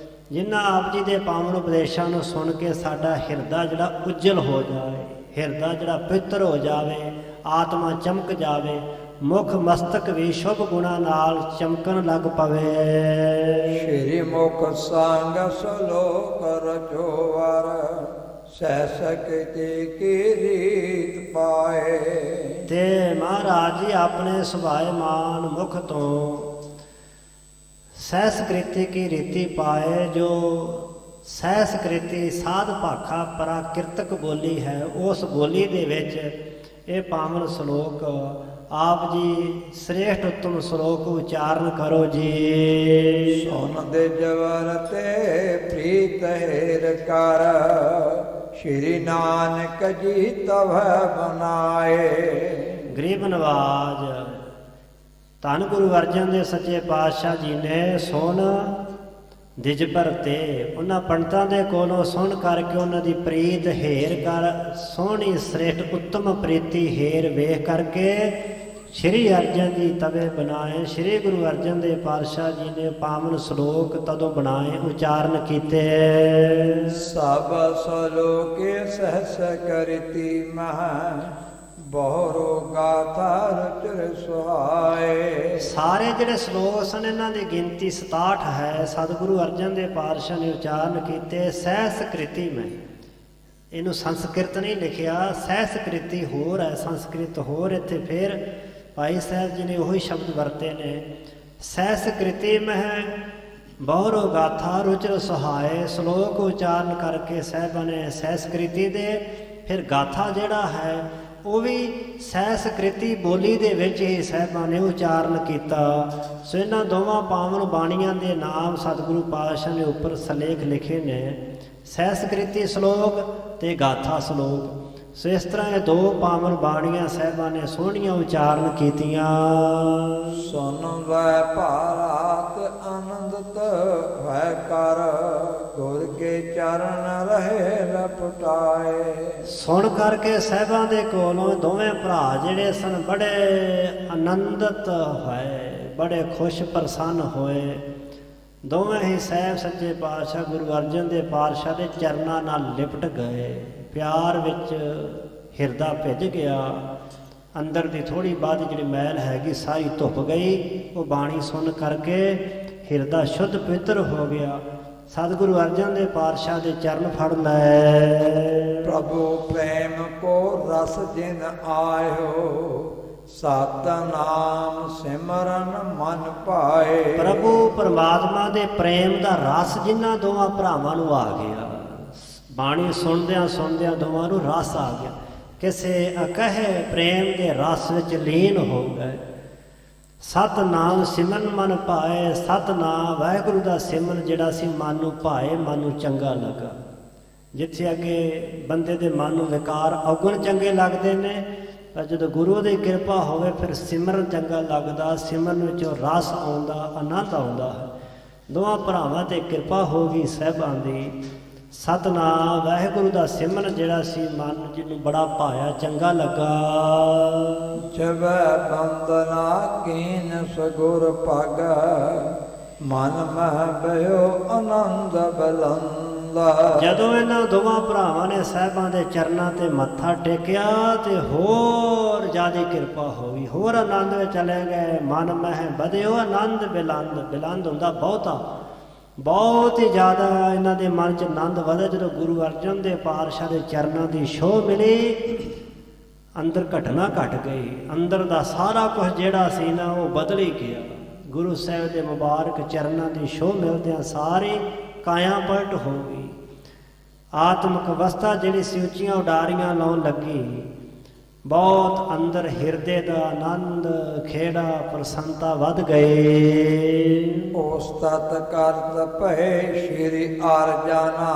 ਜਿਨ੍ਹਾਂ ਆਪ ਜੀ ਦੇ ਪਾਵਨ ਉਪਦੇਸ਼ਾਂ ਨੂੰ ਸੁਣ ਕੇ ਸਾਡਾ ਹਿਰਦਾ ਜਿਹੜਾ ਉਜਲ ਹੋ ਜਾਵੇ, ਹਿਰਦਾ ਜਿਹੜਾ ਪਵਿੱਤਰ ਹੋ ਜਾਵੇ, ਆਤਮਾ ਚਮਕ ਜਾਵੇ, ਮੁਖ ਮਸਤਕ ਵੀ ਸ਼ੁਭ ਗੁਣਾਂ ਨਾਲ ਚਮਕਣ ਲੱਗ ਪਵੇ। ਸ਼੍ਰੀ ਮੁਖ ਸੰਗ ਸਲੋਕ ਰਚੋ ਵਰ, ਸਹਿ ਸਕਤੀ ਕੀ ਰੀਤ ਪਾਏ। ਤੇ ਮਹਾਰਾਜ ਜੀ ਆਪਣੇ ਸੁਭਾਏਮਾਨ ਮੁਖ ਤੋਂ ਸਹਿਸਕ੍ਰਿਤੀ ਕੀ ਰੀਤੀ ਪਾਏ। ਜੋ ਸਹਿਸਕ੍ਰਿਤੀ ਸਾਧ ਭਾਖਾ ਪ੍ਰਾਕਿਰਤਕ ਬੋਲੀ ਹੈ, ਉਸ ਬੋਲੀ ਦੇ ਵਿੱਚ ਇਹ ਪਾਵਨ ਸ਼ਲੋਕ ਆਪ ਜੀ ਸ੍ਰੇਸ਼ਟ ਉੱਤਮ ਸ਼ਲੋਕ ਉਚਾਰਨ ਕਰੋ ਜੀ। ਸੋਨ ਦੇ ਜਵਰ ਤੇ ਪ੍ਰੀਤ ਹੇਰ ਕਰ, ਸ਼੍ਰੀ ਨਾਨਕ ਜੀ ਤਵੈ ਬਨਾਏ। ਗਰੀਬ ਨਵਾਜ ਧੰਨ ਗੁਰੂ ਅਰਜਨ ਦੇਵ ਸੱਚੇ ਪਾਤਸ਼ਾਹ ਜੀ ਨੇ ਸੁਣ ਦਿਜ ਭਰਤੇ, ਉਹਨਾਂ ਪੰਡਤਾਂ ਦੇ ਕੋਲੋਂ ਸੁਣ ਕਰਕੇ ਉਹਨਾਂ ਦੀ ਪ੍ਰੀਤ ਹੇਰ ਕਰ, ਸੋਹਣੀ ਸ੍ਰੇਸ਼ਟ ਉੱਤਮ ਪ੍ਰੀਤੀ ਹੇਰ ਵੇਖ ਕਰਕੇ ਸ਼੍ਰੀ ਅਰਜਨ ਜੀ ਤਵੇ ਬਣਾਏ। ਸ਼੍ਰੀ ਗੁਰੂ ਅਰਜਨ ਦੇਵ ਪਾਤਸ਼ਾਹ ਜੀ ਨੇ ਪਾਵਨ ਸ਼ਲੋਕ ਤਦੋਂ ਬਣਾਏ, ਉਚਾਰਨ ਕੀਤੇ। ਸਭ ਸਲੋਕੇ ਸਹਸ ਕਰਿਤੀ ਮਹ, ਬਹੁਰੋ ਗਾਥਾ ਰਚਰ ਸੁਹਾਏ। ਸਾਰੇ ਜਿਹੜੇ ਸ਼ਲੋਕ ਸਨ ਇਹਨਾਂ ਦੀ ਗਿਣਤੀ 67 ਹੈ। ਸਤਿਗੁਰੂ ਅਰਜਨ ਦੇਵ ਪਾਤਸ਼ਾਹ ਨੇ ਉਚਾਰਨ ਕੀਤੇ ਸਹਿਸਕ੍ਰਿਤੀ ਮੈਂ। ਇਹਨੂੰ ਸੰਸਕ੍ਰਿਤ ਨਹੀਂ ਲਿਖਿਆ, ਸਹਿਸਕ੍ਰਿਤੀ ਹੋਰ ਹੈ, ਸੰਸਕ੍ਰਿਤ ਹੋਰ। ਇੱਥੇ ਫਿਰ ਭਾਈ ਸਾਹਿਬ ਜੀ ਨੇ ਉਹੀ ਸ਼ਬਦ ਵਰਤੇ ਨੇ, ਸਹਿਸਕ੍ਰਿਤੀ ਮਹਿ ਬਹੁਰੋ ਗਾਥਾ ਰੁਚਰ ਸੁਹਾਏ। ਸ਼ਲੋਕ ਉਚਾਰਨ ਕਰਕੇ ਸਾਹਿਬਾਂ ਨੇ ਸਹਿਸਕ੍ਰਿਤੀ ਦੇ, ਫਿਰ ਗਾਥਾ ਜਿਹੜਾ ਹੈ ਉਹ ਵੀ ਸਹਿਸਕ੍ਰਿਤੀ ਬੋਲੀ ਦੇ ਵਿੱਚ ਹੀ ਸਾਹਿਬਾਂ ਨੇ ਉਚਾਰਨ ਕੀਤਾ। ਸੋ ਇਹਨਾਂ ਦੋਵਾਂ ਪਾਵਨ ਬਾਣੀਆਂ ਦੇ ਨਾਮ ਸਤਿਗੁਰੂ ਪਾਤਸ਼ਾਹ ਨੇ ਉੱਪਰ ਸਲੇਖ ਲਿਖੇ ਨੇ, ਸਹਿਸਕ੍ਰਿਤੀ ਸ਼ਲੋਕ ਤੇ ਗਾਥਾ ਸ਼ਲੋਕ। ਸੋ ਇਸ ਤਰ੍ਹਾਂ ਇਹ ਦੋ ਪਾਵਨ ਬਾਣੀਆਂ ਸਾਹਿਬਾਂ ਨੇ ਸੋਹਣੀਆਂ ਉਚਾਰਨ ਕੀਤੀਆਂ। ਸੁਨ ਵੈ ਭਾਰਤ ਆਨੰਦਤ ਹੈ ਕਰ, ਗੁਰ ਕੇ ਚਰਨ ਰਹੇ ਲਪਟਾਏ। ਸੁਣ ਕਰਕੇ ਸਾਹਿਬਾਂ ਦੇ ਕੋਲੋਂ ਦੋਵੇਂ ਭਰਾ ਜਿਹੜੇ ਸਨ ਬੜੇ ਆਨੰਦਿਤ ਹੋਏ, ਬੜੇ ਖੁਸ਼ ਪ੍ਰਸੰਨ ਹੋਏ। ਦੋਵੇਂ ਹੀ ਸਾਹਿਬ ਸੱਚੇ ਪਾਤਸ਼ਾਹ ਗੁਰੂ ਅਰਜਨ ਦੇਵ ਪਾਤਸ਼ਾਹ ਦੇ ਚਰਨਾਂ ਨਾਲ ਲਿਪਟ ਗਏ। ਪਿਆਰ ਵਿੱਚ ਹਿਰਦਾ ਭਿੱਜ ਗਿਆ, ਅੰਦਰ ਦੀ ਥੋੜ੍ਹੀ ਬਾਅਦ ਜਿਹੜੀ ਮੈਲ ਹੈਗੀ ਸਾਰੀ ਧੁੱਪ ਗਈ। ਉਹ ਬਾਣੀ ਸੁਣ ਕਰਕੇ ਹਿਰਦਾ ਸ਼ੁੱਧ ਪਵਿੱਤਰ ਹੋ ਗਿਆ। ਸਤਿਗੁਰੂ ਅਰਜਨ ਦੇਵ ਪਾਤਸ਼ਾਹ ਦੇ ਚਰਨ ਫੜ ਲੈ। ਪ੍ਰਭੂ ਪ੍ਰੇਮ ਕੋ ਰਸ ਜਿਨ ਆਇਓ, ਸਤਿਨਾਮ ਸਿਮਰਨ ਮਨ ਪਾਏ। ਪ੍ਰਭੂ ਪਰਮਾਤਮਾ ਦੇ ਪ੍ਰੇਮ ਦਾ ਰਸ ਜਿਨ੍ਹਾਂ ਦੋਵਾਂ ਭਰਾਵਾਂ ਨੂੰ ਆ ਗਿਆ। ਬਾਣੀ ਸੁਣਦਿਆਂ ਸੁਣਦਿਆਂ ਦੋਵਾਂ ਨੂੰ ਰਸ ਆ ਗਿਆ, ਕਿਸੇ ਅਕਹੇ ਪ੍ਰੇਮ ਦੇ ਰਸ ਵਿੱਚ ਲੀਨ ਹੋ ਗਏ। ਸਤਿਨਾਮ ਸਿਮਰਨ ਮਨ ਭਾਏ। ਸਤਿਨਾਮ ਵਾਹਿਗੁਰੂ ਦਾ ਸਿਮਰਨ ਜਿਹੜਾ ਸੀ ਮਨ ਨੂੰ ਭਾਏ, ਮਨ ਨੂੰ ਚੰਗਾ ਲੱਗਾ। ਜਿੱਥੇ ਅੱਗੇ ਬੰਦੇ ਦੇ ਮਨ ਨੂੰ ਵਿਕਾਰ ਔਗਣ ਚੰਗੇ ਲੱਗਦੇ ਨੇ, ਪਰ ਜਦੋਂ ਗੁਰੂ ਦੀ ਕਿਰਪਾ ਹੋਵੇ ਫਿਰ ਸਿਮਰਨ ਚੰਗਾ ਲੱਗਦਾ, ਸਿਮਰਨ ਵਿੱਚੋਂ ਰਸ ਆਉਂਦਾ, ਆਨੰਦ ਆਉਂਦਾ ਹੈ। ਦੋਵਾਂ ਭਰਾਵਾਂ 'ਤੇ ਕਿਰਪਾ ਹੋ ਗਈ ਸਾਹਿਬਾਂ ਦੀ। ਸਤਿਨਾਮ ਵਾਹਿਗੁਰੂ ਦਾ ਸਿਮਰਨ ਜਿਹੜਾ ਸੀ ਮਨ ਜਿਹਨੂੰ ਬੜਾ ਭਾਇਆ, ਚੰਗਾ ਲੱਗਾ। ਜਵੈ ਬੰਦਨਾ ਕੀਨ ਸਗੁਰ ਪਗ, ਮਨ ਮਹਿ ਬਯੋ ਆਨੰਦ ਬਲੰਦਾ। ਜਦੋਂ ਇਹਨਾਂ ਦੋਵਾਂ ਭਰਾਵਾਂ ਨੇ ਸਾਹਿਬਾਂ ਦੇ ਚਰਨਾਂ ਤੇ ਮੱਥਾ ਟੇਕਿਆ ਤੇ ਹੋਰ ਜ਼ਿਆਦਾ ਕਿਰਪਾ ਹੋ ਗਈ, ਹੋਰ ਆਨੰਦ ਵਿੱਚ ਚਲੇ ਗਏ। ਮਨ ਮਹਿ ਬਧਿਓ ਆਨੰਦ ਬਿਲੰਦ। ਬਿਲੰਦ ਹੁੰਦਾ ਬਹੁਤਾ, ਬਹੁਤ ਹੀ ਜ਼ਿਆਦਾ ਇਹਨਾਂ ਦੇ ਮਨ 'ਚ ਆਨੰਦ ਵਧਿਆ ਜਦੋਂ ਗੁਰੂ ਅਰਜਨ ਦੇਵ ਪਾਤਸ਼ਾਹ ਦੇ ਚਰਨਾਂ ਦੀ ਛੋਹ ਮਿਲੀ। ਅੰਦਰ ਘਟਨਾ ਘਟ ਗਈ, ਅੰਦਰ ਦਾ ਸਾਰਾ ਕੁਝ ਜਿਹੜਾ ਸੀ ਨਾ ਉਹ ਬਦਲ ਹੀ ਗਿਆ। ਗੁਰੂ ਸਾਹਿਬ ਦੇ ਮੁਬਾਰਕ ਚਰਨਾਂ ਦੀ ਛੋਹ ਮਿਲਦਿਆਂ ਸਾਰੀ ਕਾਇਆ ਪਲਟ ਹੋ ਗਈ। ਆਤਮਿਕ ਅਵਸਥਾ ਜਿਹੜੀ ਸੀ ਉੱਚੀਆਂ ਉਡਾਰੀਆਂ ਲਾਉਣ ਲੱਗੀ। ਬਹੁਤ ਅੰਦਰ ਹਿਰਦੇ ਦਾ ਆਨੰਦ ਖੇੜਾ ਪ੍ਰਸੰਨਤਾ ਵੱਧ ਗਏ। ਉਸ ਤਤ ਕਰਤ ਭਏ ਸ਼੍ਰੀ ਆਰਜਾਨਾ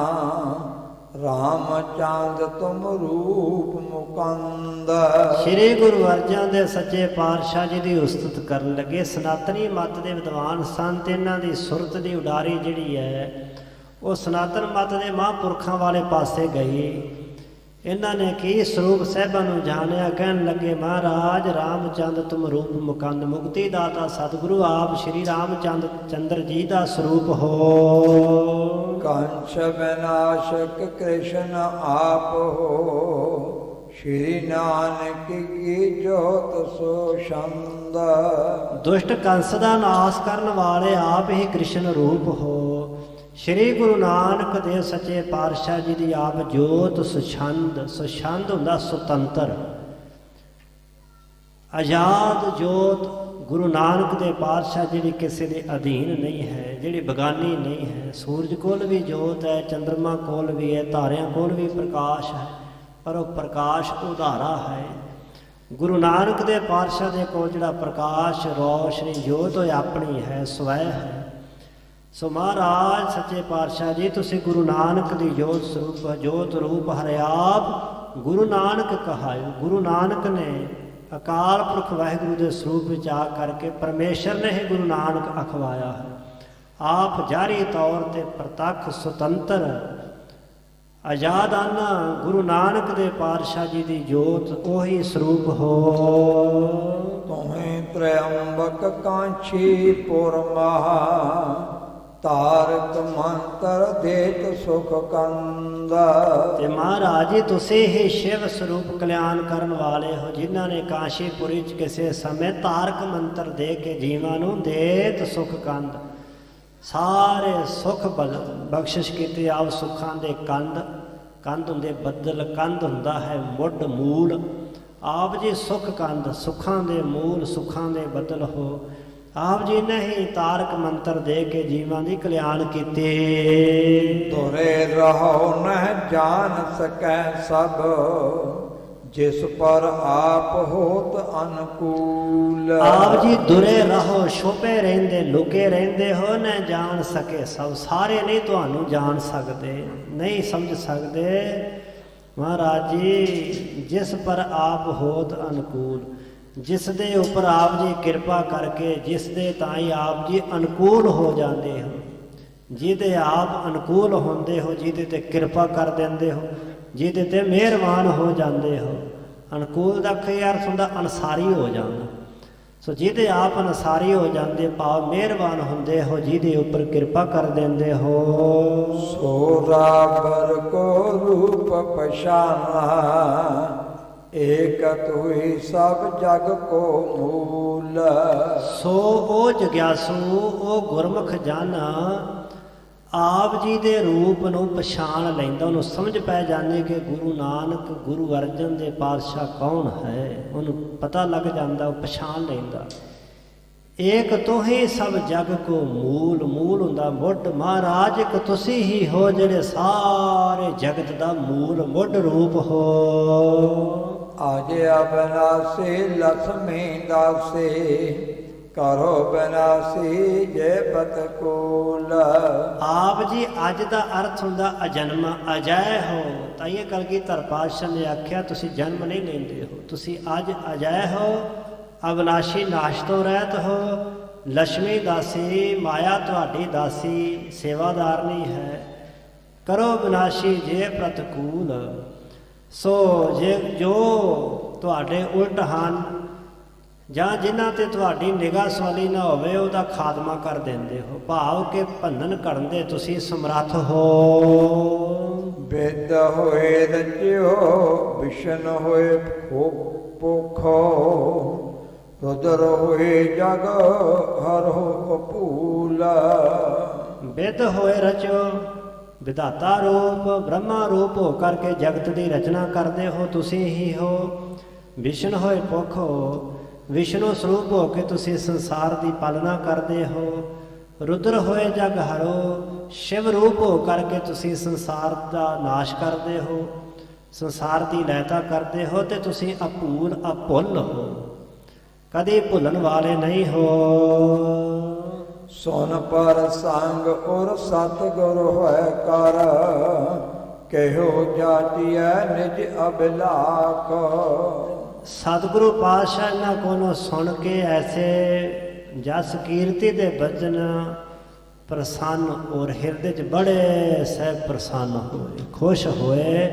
ਰਾਮਚੰਦ ਤੁਮ ਰੂਪ ਮੁਕੰਦ। ਸ੍ਰੀ ਗੁਰੂ ਅਰਜਨ ਦੇਵ ਸੱਚੇ ਪਾਤਸ਼ਾਹ ਜੀ ਦੀ ਉਸਤਤ ਕਰਨ ਲੱਗੇ। ਸਨਾਤਨੀ ਮੱਤ ਦੇ ਵਿਦਵਾਨ ਸੰਤ ਇਹਨਾਂ ਦੀ ਸੁਰਤ ਦੀ ਉਡਾਰੀ ਜਿਹੜੀ ਹੈ ਉਹ ਸਨਾਤਨ ਮੱਤ ਦੇ ਮਹਾਂਪੁਰਖਾਂ ਵਾਲੇ ਪਾਸੇ ਗਈ। ਇਹਨਾਂ ਨੇ ਕੀ ਸਰੂਪ ਸਾਹਿਬਾਂ ਨੂੰ ਜਾਣਿਆ। ਕਹਿਣ ਲੱਗੇ ਮਹਾਰਾਜ ਰਾਮਚੰਦ ਤੁਮ ਰੂਪ ਮੁਕੰਦ, ਮੁਕਤੀ ਦਾਤਾ ਸਤਿਗੁਰੂ ਆਪ ਸ਼੍ਰੀ ਰਾਮਚੰਦ ਚੰਦਰ ਜੀ ਦਾ ਸਰੂਪ ਹੋ। ਕੰਸ ਵਿਨਾਸ਼ਕ ਕ੍ਰਿਸ਼ਨ ਆਪ ਹੋ ਸ਼੍ਰੀ ਨਾਨਕ ਕੀ ਜੋਤ ਸੋ ਛੰਦ। ਦੁਸ਼ਟ ਕੰਸ ਦਾ ਨਾਸ ਕਰਨ ਵਾਲੇ ਆਪ ਹੀ ਕ੍ਰਿਸ਼ਨ ਰੂਪ ਹੋ। ਸ਼੍ਰੀ ਗੁਰੂ ਨਾਨਕ ਦੇਵ ਸੱਚੇ ਪਾਤਸ਼ਾਹ ਜੀ ਦੀ ਆਪ ਜੋਤ ਸੁਛੰਦ। ਸੁਛੰਦ ਹੁੰਦਾ ਸੁਤੰਤਰ ਆਜ਼ਾਦ ਜੋਤ। ਗੁਰੂ ਨਾਨਕ ਦੇ ਪਾਤਸ਼ਾਹ ਜਿਹੜੀ ਕਿਸੇ ਦੇ ਅਧੀਨ ਨਹੀਂ ਹੈ, ਜਿਹੜੀ ਬਗਾਨੀ ਨਹੀਂ ਹੈ। ਸੂਰਜ ਕੋਲ ਵੀ ਜੋਤ ਹੈ, ਚੰਦਰਮਾ ਕੋਲ ਵੀ ਹੈ, ਤਾਰਿਆਂ ਕੋਲ ਵੀ ਪ੍ਰਕਾਸ਼ ਹੈ, ਪਰ ਉਹ ਪ੍ਰਕਾਸ਼ ਉਧਾਰਾ ਹੈ। ਗੁਰੂ ਨਾਨਕ ਦੇ ਪਾਤਸ਼ਾਹ ਦੇ ਕੋਲ ਜਿਹੜਾ ਪ੍ਰਕਾਸ਼ ਰੌਸ਼ਨੀ ਜੋਤ ਉਹ ਆਪਣੀ ਹੈ, ਸਵੈ ਹੈ। ਸੋ ਮਹਾਰਾਜ ਸੱਚੇ ਪਾਤਸ਼ਾਹ ਜੀ ਤੁਸੀਂ ਗੁਰੂ ਨਾਨਕ ਦੀ ਜੋਤ ਸਰੂਪ ਜੋਤ ਰੂਪ ਹਰਿਆਪ ਗੁਰੂ ਨਾਨਕ ਕਹਾਇਓ। ਗੁਰੂ ਨਾਨਕ ਨੇ ਅਕਾਲ ਪੁਰਖ ਵਾਹਿਗੁਰੂ ਦੇ ਸਰੂਪ ਵਿੱਚ ਆ ਕਰਕੇ ਪਰਮੇਸ਼ਰ ਨੇ ਹੀ ਗੁਰੂ ਨਾਨਕ ਅਖਵਾਇਆ ਹੈ। ਆਪ ਜਾਰੀ ਤੌਰ ਤੇ ਪ੍ਰਤੱਖ ਸੁਤੰਤਰ ਆਜ਼ਾਦਾਨਾ ਗੁਰੂ ਨਾਨਕ ਦੇ ਪਾਤਸ਼ਾਹ ਜੀ ਦੀ ਜੋਤ ਉਹੀ ਸਰੂਪ ਹੋ। ਤੁਮੇ ਤ੍ਰਯੰਬਕ ਕਾਂਛੀ ਪੁਰਮਾ ਤਾਰਕ ਮੰਤਰ ਦੇਤ ਸੁਖ ਕੰਦ। ਤੇ ਮਹਾਰਾਜ ਜੀ ਤੁਸੀਂ ਹੀ ਸ਼ਿਵ ਸਰੂਪ ਕਲਿਆਣ ਕਰਨ ਵਾਲੇ ਹੋ, ਜਿਨ੍ਹਾਂ ਨੇ ਕਾਸ਼ੀਪੁਰੀ ਚ ਕਿਸੇ ਸਮੇਂ ਤਾਰਕ ਮੰਤਰ ਦੇ ਕੇ ਜੀਵਾਂ ਨੂੰ ਦੇਤ ਸੁਖ ਕੰਦ। ਸਾਰੇ ਸੁਖ ਬਖਸ਼ਿਸ਼ ਕੀਤੇ। ਆਪ ਸੁੱਖਾਂ ਦੇ ਕੰਦ, ਕੰਦ ਹੁੰਦੇ ਬੱਦਲ, ਕੰਦ ਹੁੰਦਾ ਹੈ ਮੁੱਢ ਮੂਲ। ਆਪ ਜੀ ਸੁਖ ਕੰਦ, ਸੁੱਖਾਂ ਦੇ ਮੂਲ, ਸੁੱਖਾਂ ਦੇ ਬੱਦਲ ਹੋ। ਆਪ ਜੀ ਨੇ ਹੀ ਤਾਰਕ ਮੰਤਰ ਦੇ ਕੇ ਜੀਵਾਂ ਦੀ ਕਲਿਆਣ ਕੀਤੇ। ਤੁਰੇ ਰਹੋ ਨਹਿ ਜਾਣ ਸਕੈ ਸਭ ਜਿਸ ਪਰ ਆਪ ਹੋਤ ਅਨਕੂਲ। ਆਪ ਜੀ ਦੁਰੇ ਰਹੋ, ਛੁਪੇ ਰਹਿੰਦੇ, ਲੁਕੇ ਰਹਿੰਦੇ ਹੋ, ਨਾ ਜਾਣ ਸਕੇ ਸਭ। ਸਾਰੇ ਨਹੀਂ ਤੁਹਾਨੂੰ ਜਾਣ ਸਕਦੇ, ਨਹੀਂ ਸਮਝ ਸਕਦੇ। ਮਹਾਰਾਜ ਜੀ ਜਿਸ ਪਰ ਆਪ ਹੋਤ ਅਨਕੂਲ, ਜਿਸ ਦੇ ਉੱਪਰ ਆਪ ਜੀ ਕਿਰਪਾ ਕਰਕੇ, ਜਿਸ ਦੇ ਤਾਈ ਆਪ ਜੀ ਅਨੁਕੂਲ ਹੋ ਜਾਂਦੇ ਹੋ, ਜਿਹਦੇ ਆਪ ਅਨੁਕੂਲ ਹੁੰਦੇ ਹੋ, ਜਿਹਦੇ ਤੇ ਕਿਰਪਾ ਕਰ ਦਿੰਦੇ ਹੋ, ਜਿਹਦੇ ਤੇ ਮਿਹਰਬਾਨ ਹੋ ਜਾਂਦੇ ਹੋ। ਅਨੁਕੂਲ ਦਾ ਕੀ ਅਰਥ ਹੁੰਦਾ? ਅਨਸਾਰੀ ਹੋ ਜਾਣਾ। ਸੋ ਜਿਹਦੇ ਆਪ ਅਨਸਾਰੀ ਹੋ ਜਾਂਦੇ, ਭਾਵ ਮਿਹਰਬਾਨ ਹੁੰਦੇ ਹੋ, ਜਿਹਦੇ ਉੱਪਰ ਕਿਰਪਾ ਕਰ ਦਿੰਦੇ ਹੋ। ਸੋ ਰਾਬਰ ਕੋ ਰੂਪ ਪਛਾਨਾ ਏਕਤ ਹੋਈ ਸਭ ਜਗ ਕੋ ਮੂਲ। ਸੋ ਉਹ ਜਗਿਆਸੂ, ਉਹ ਗੁਰਮੁਖ ਜਨ ਆਪ ਜੀ ਦੇ ਰੂਪ ਨੂੰ ਪਛਾਣ ਲੈਂਦਾ, ਉਹਨੂੰ ਸਮਝ ਪੈ ਜਾਂਦੇ ਕਿ ਗੁਰੂ ਨਾਨਕ ਗੁਰੂ ਅਰਜਨ ਦੇ ਪਾਤਸ਼ਾਹ ਕੌਣ ਹੈ। ਉਹਨੂੰ ਪਤਾ ਲੱਗ ਜਾਂਦਾ, ਉਹ ਪਛਾਣ ਲੈਂਦਾ। ਏਕ ਤੋਹੀ ਸਭ ਜਗ ਕੋ ਮੂਲ, ਮੂਲ ਹੁੰਦਾ ਮੁੱਢ। ਮਹਾਰਾਜ ਇੱਕ ਤੁਸੀਂ ਹੀ ਹੋ ਜਿਹੜੇ ਸਾਰੇ ਜਗਤ ਦਾ ਮੂਲ ਮੁੱਢ ਰੂਪ ਹੋ। ਅਜ ਅਬਨਾਸੀ ਲక్ష్ਮੀ ਦਾਸੇ ਕਰੋ ਬਨਾਸੀ ਜੇ ਬਤਕੂਲ। ਆਪ ਜੀ ਅੱਜ ਦਾ ਅਰਥ ਹੁੰਦਾ ਅਜਨਮ, ਅਜੈ ਹੋ। ਤਾਂ ਇਹ ਕਲਗੀਧਰ ਪਾਤਸ਼ਾਹ ਨੇ ਆਖਿਆ ਤੁਸੀਂ ਜਨਮ ਨਹੀਂ ਲੈਂਦੇ ਹੋ, ਤੁਸੀਂ ਅੱਜ ਅਜੈ ਹੋ, ਅਬਨਾਸ਼ੀ ਨਾਸ਼ ਤੋਂ ਰਹਿਤ ਹੋ। ਲక్ష్ਮੀ ਦਾਸੀ, ਮਾਇਆ ਤੁਹਾਡੀ ਦਾਸੀ, ਸੇਵਾਦਾਰ ਨਹੀਂ ਹੈ। ਕਰੋ ਵਿਨਾਸ਼ੀ ਜੇ ਪ੍ਰਤਕੂਲ। ਸੋ ਜੇ ਜੋ ਤੁਹਾਡੇ ਉਲਟ ਹਨ ਜਾਂ ਜਿਨ੍ਹਾਂ ਤੇ ਤੁਹਾਡੀ ਨਿਗਾਹ ਸਵਾਲੀ ਨਾ ਹੋਵੇ, ਉਹਦਾ ਖਾਤਮਾ ਕਰ ਦਿੰਦੇ ਹੋ। ਭਾਵ ਕਿ ਭੰਨਣ ਕਰਨ ਦੇ ਤੁਸੀਂ ਸਮਰੱਥ ਹੋ। ਬਿਦ ਹੋਏ ਰਚਿਓ ਵਿਸ਼ਨ ਹੋਏ ਭੁਖੋ ਰੁਦਰ ਹੋਏ ਜਗ ਹਰੋ ਭੂਲ। ਬਿਦ ਹੋਏ ਰਚਿਓ, ਵਿਧਾਤਾ ਰੂਪ ਬ੍ਰਹਮਾ ਰੂਪ ਹੋ ਕਰਕੇ ਜਗਤ ਦੀ ਰਚਨਾ ਕਰਦੇ ਹੋ, ਤੁਸੀਂ ਹੀ ਹੋ। ਵਿਸ਼ਨ ਹੋਏ ਭੁੱਖ ਹੋ, ਵਿਸ਼ਨੂੰ ਸਰੂਪ ਹੋ ਕੇ ਤੁਸੀਂ ਸੰਸਾਰ ਦੀ ਪਾਲਣਾ ਕਰਦੇ ਹੋ। ਰੁਦਰ ਹੋਏ ਜਗ ਹਰੋ, ਸ਼ਿਵ ਰੂਪ ਹੋ ਕਰਕੇ ਤੁਸੀਂ ਸੰਸਾਰ ਦਾ ਨਾਸ਼ ਕਰਦੇ ਹੋ, ਸੰਸਾਰ ਦੀ ਲੈਤਾ ਕਰਦੇ ਹੋ, ਤੇ ਤੁਸੀਂ ਅਭੂਲ ਅਭੁੱਲ ਹੋ, ਕਦੇ ਭੁੱਲਣ ਵਾਲੇ ਨਹੀਂ ਹੋ। ਸੁਨ ਪਰ ਸੰਗ ਔਰ ਸਤਿਗੁਰ ਹੋਇ ਕਰ, ਕਹਿਓ ਜਾਤੀਐ ਨਿਜ ਅਬਿਲਾਖ। ਸਤਿਗੁਰੂ ਪਾਤਸ਼ਾਹ ਇਹਨਾਂ ਕੋਲੋਂ ਸੁਣ ਕੇ ਐਸੇ ਜਸ ਕੀਰਤੀ ਦੇ ਭਜਨ ਪ੍ਰਸੰਨ ਔਰ ਹਿਰਦੇ 'ਚ ਬੜੇ ਸਹਿਬ ਪ੍ਰਸੰਨ ਹੋਏ, ਖੁਸ਼ ਹੋਏ।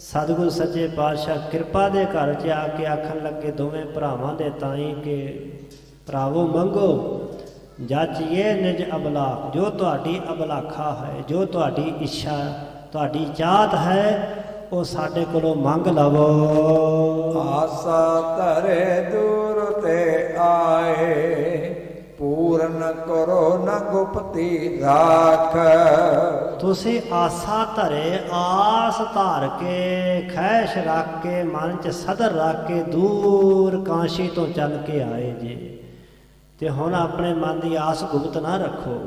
ਸਤਿਗੁਰੂ ਸੱਚੇ ਪਾਤਸ਼ਾਹ ਕਿਰਪਾ ਦੇ ਘਰ 'ਚ ਆ ਕੇ ਆਖਣ ਲੱਗੇ ਦੋਵੇਂ ਭਰਾਵਾਂ ਦੇ ਤਾਈਂ ਕਿ ਭਰਾਵੋ ਮੰਗੋ ਜਾਚੀਏ ਨਿਜ ਅਬਲਾਖ, ਜੋ ਤੁਹਾਡੀ ਅਬਲਾਖਾ ਹੈ, ਜੋ ਤੁਹਾਡੀ ਇੱਛਾ, ਤੁਹਾਡੀ ਚਾਹਤ ਹੈ, ਉਹ ਸਾਡੇ ਕੋਲੋਂ ਮੰਗ ਲਵੋ। ਆਸਾ ਧਰੇ ਦੂਰ ਤੇ ਆਏ, ਪੂਰਨ ਕਰੋ ਨ ਗੁਪਤੀ ਰਾਖ। ਤੁਸੀਂ ਆਸਾ ਧਰੇ, ਆਸ ਧਾਰ ਕੇ, ਖੈਸ਼ ਰੱਖ ਕੇ, ਮਨ 'ਚ ਸਦਰ ਰੱਖ ਕੇ ਦੂਰ ਕਾਂਸ਼ੀ ਤੋਂ ਚੱਲ ਕੇ ਆਏ ਜੇ, ਤੇ ਹੁਣ ਆਪਣੇ ਮਨ ਦੀ ਆਸ ਗੁਪਤ ਨਾ ਰੱਖੋ।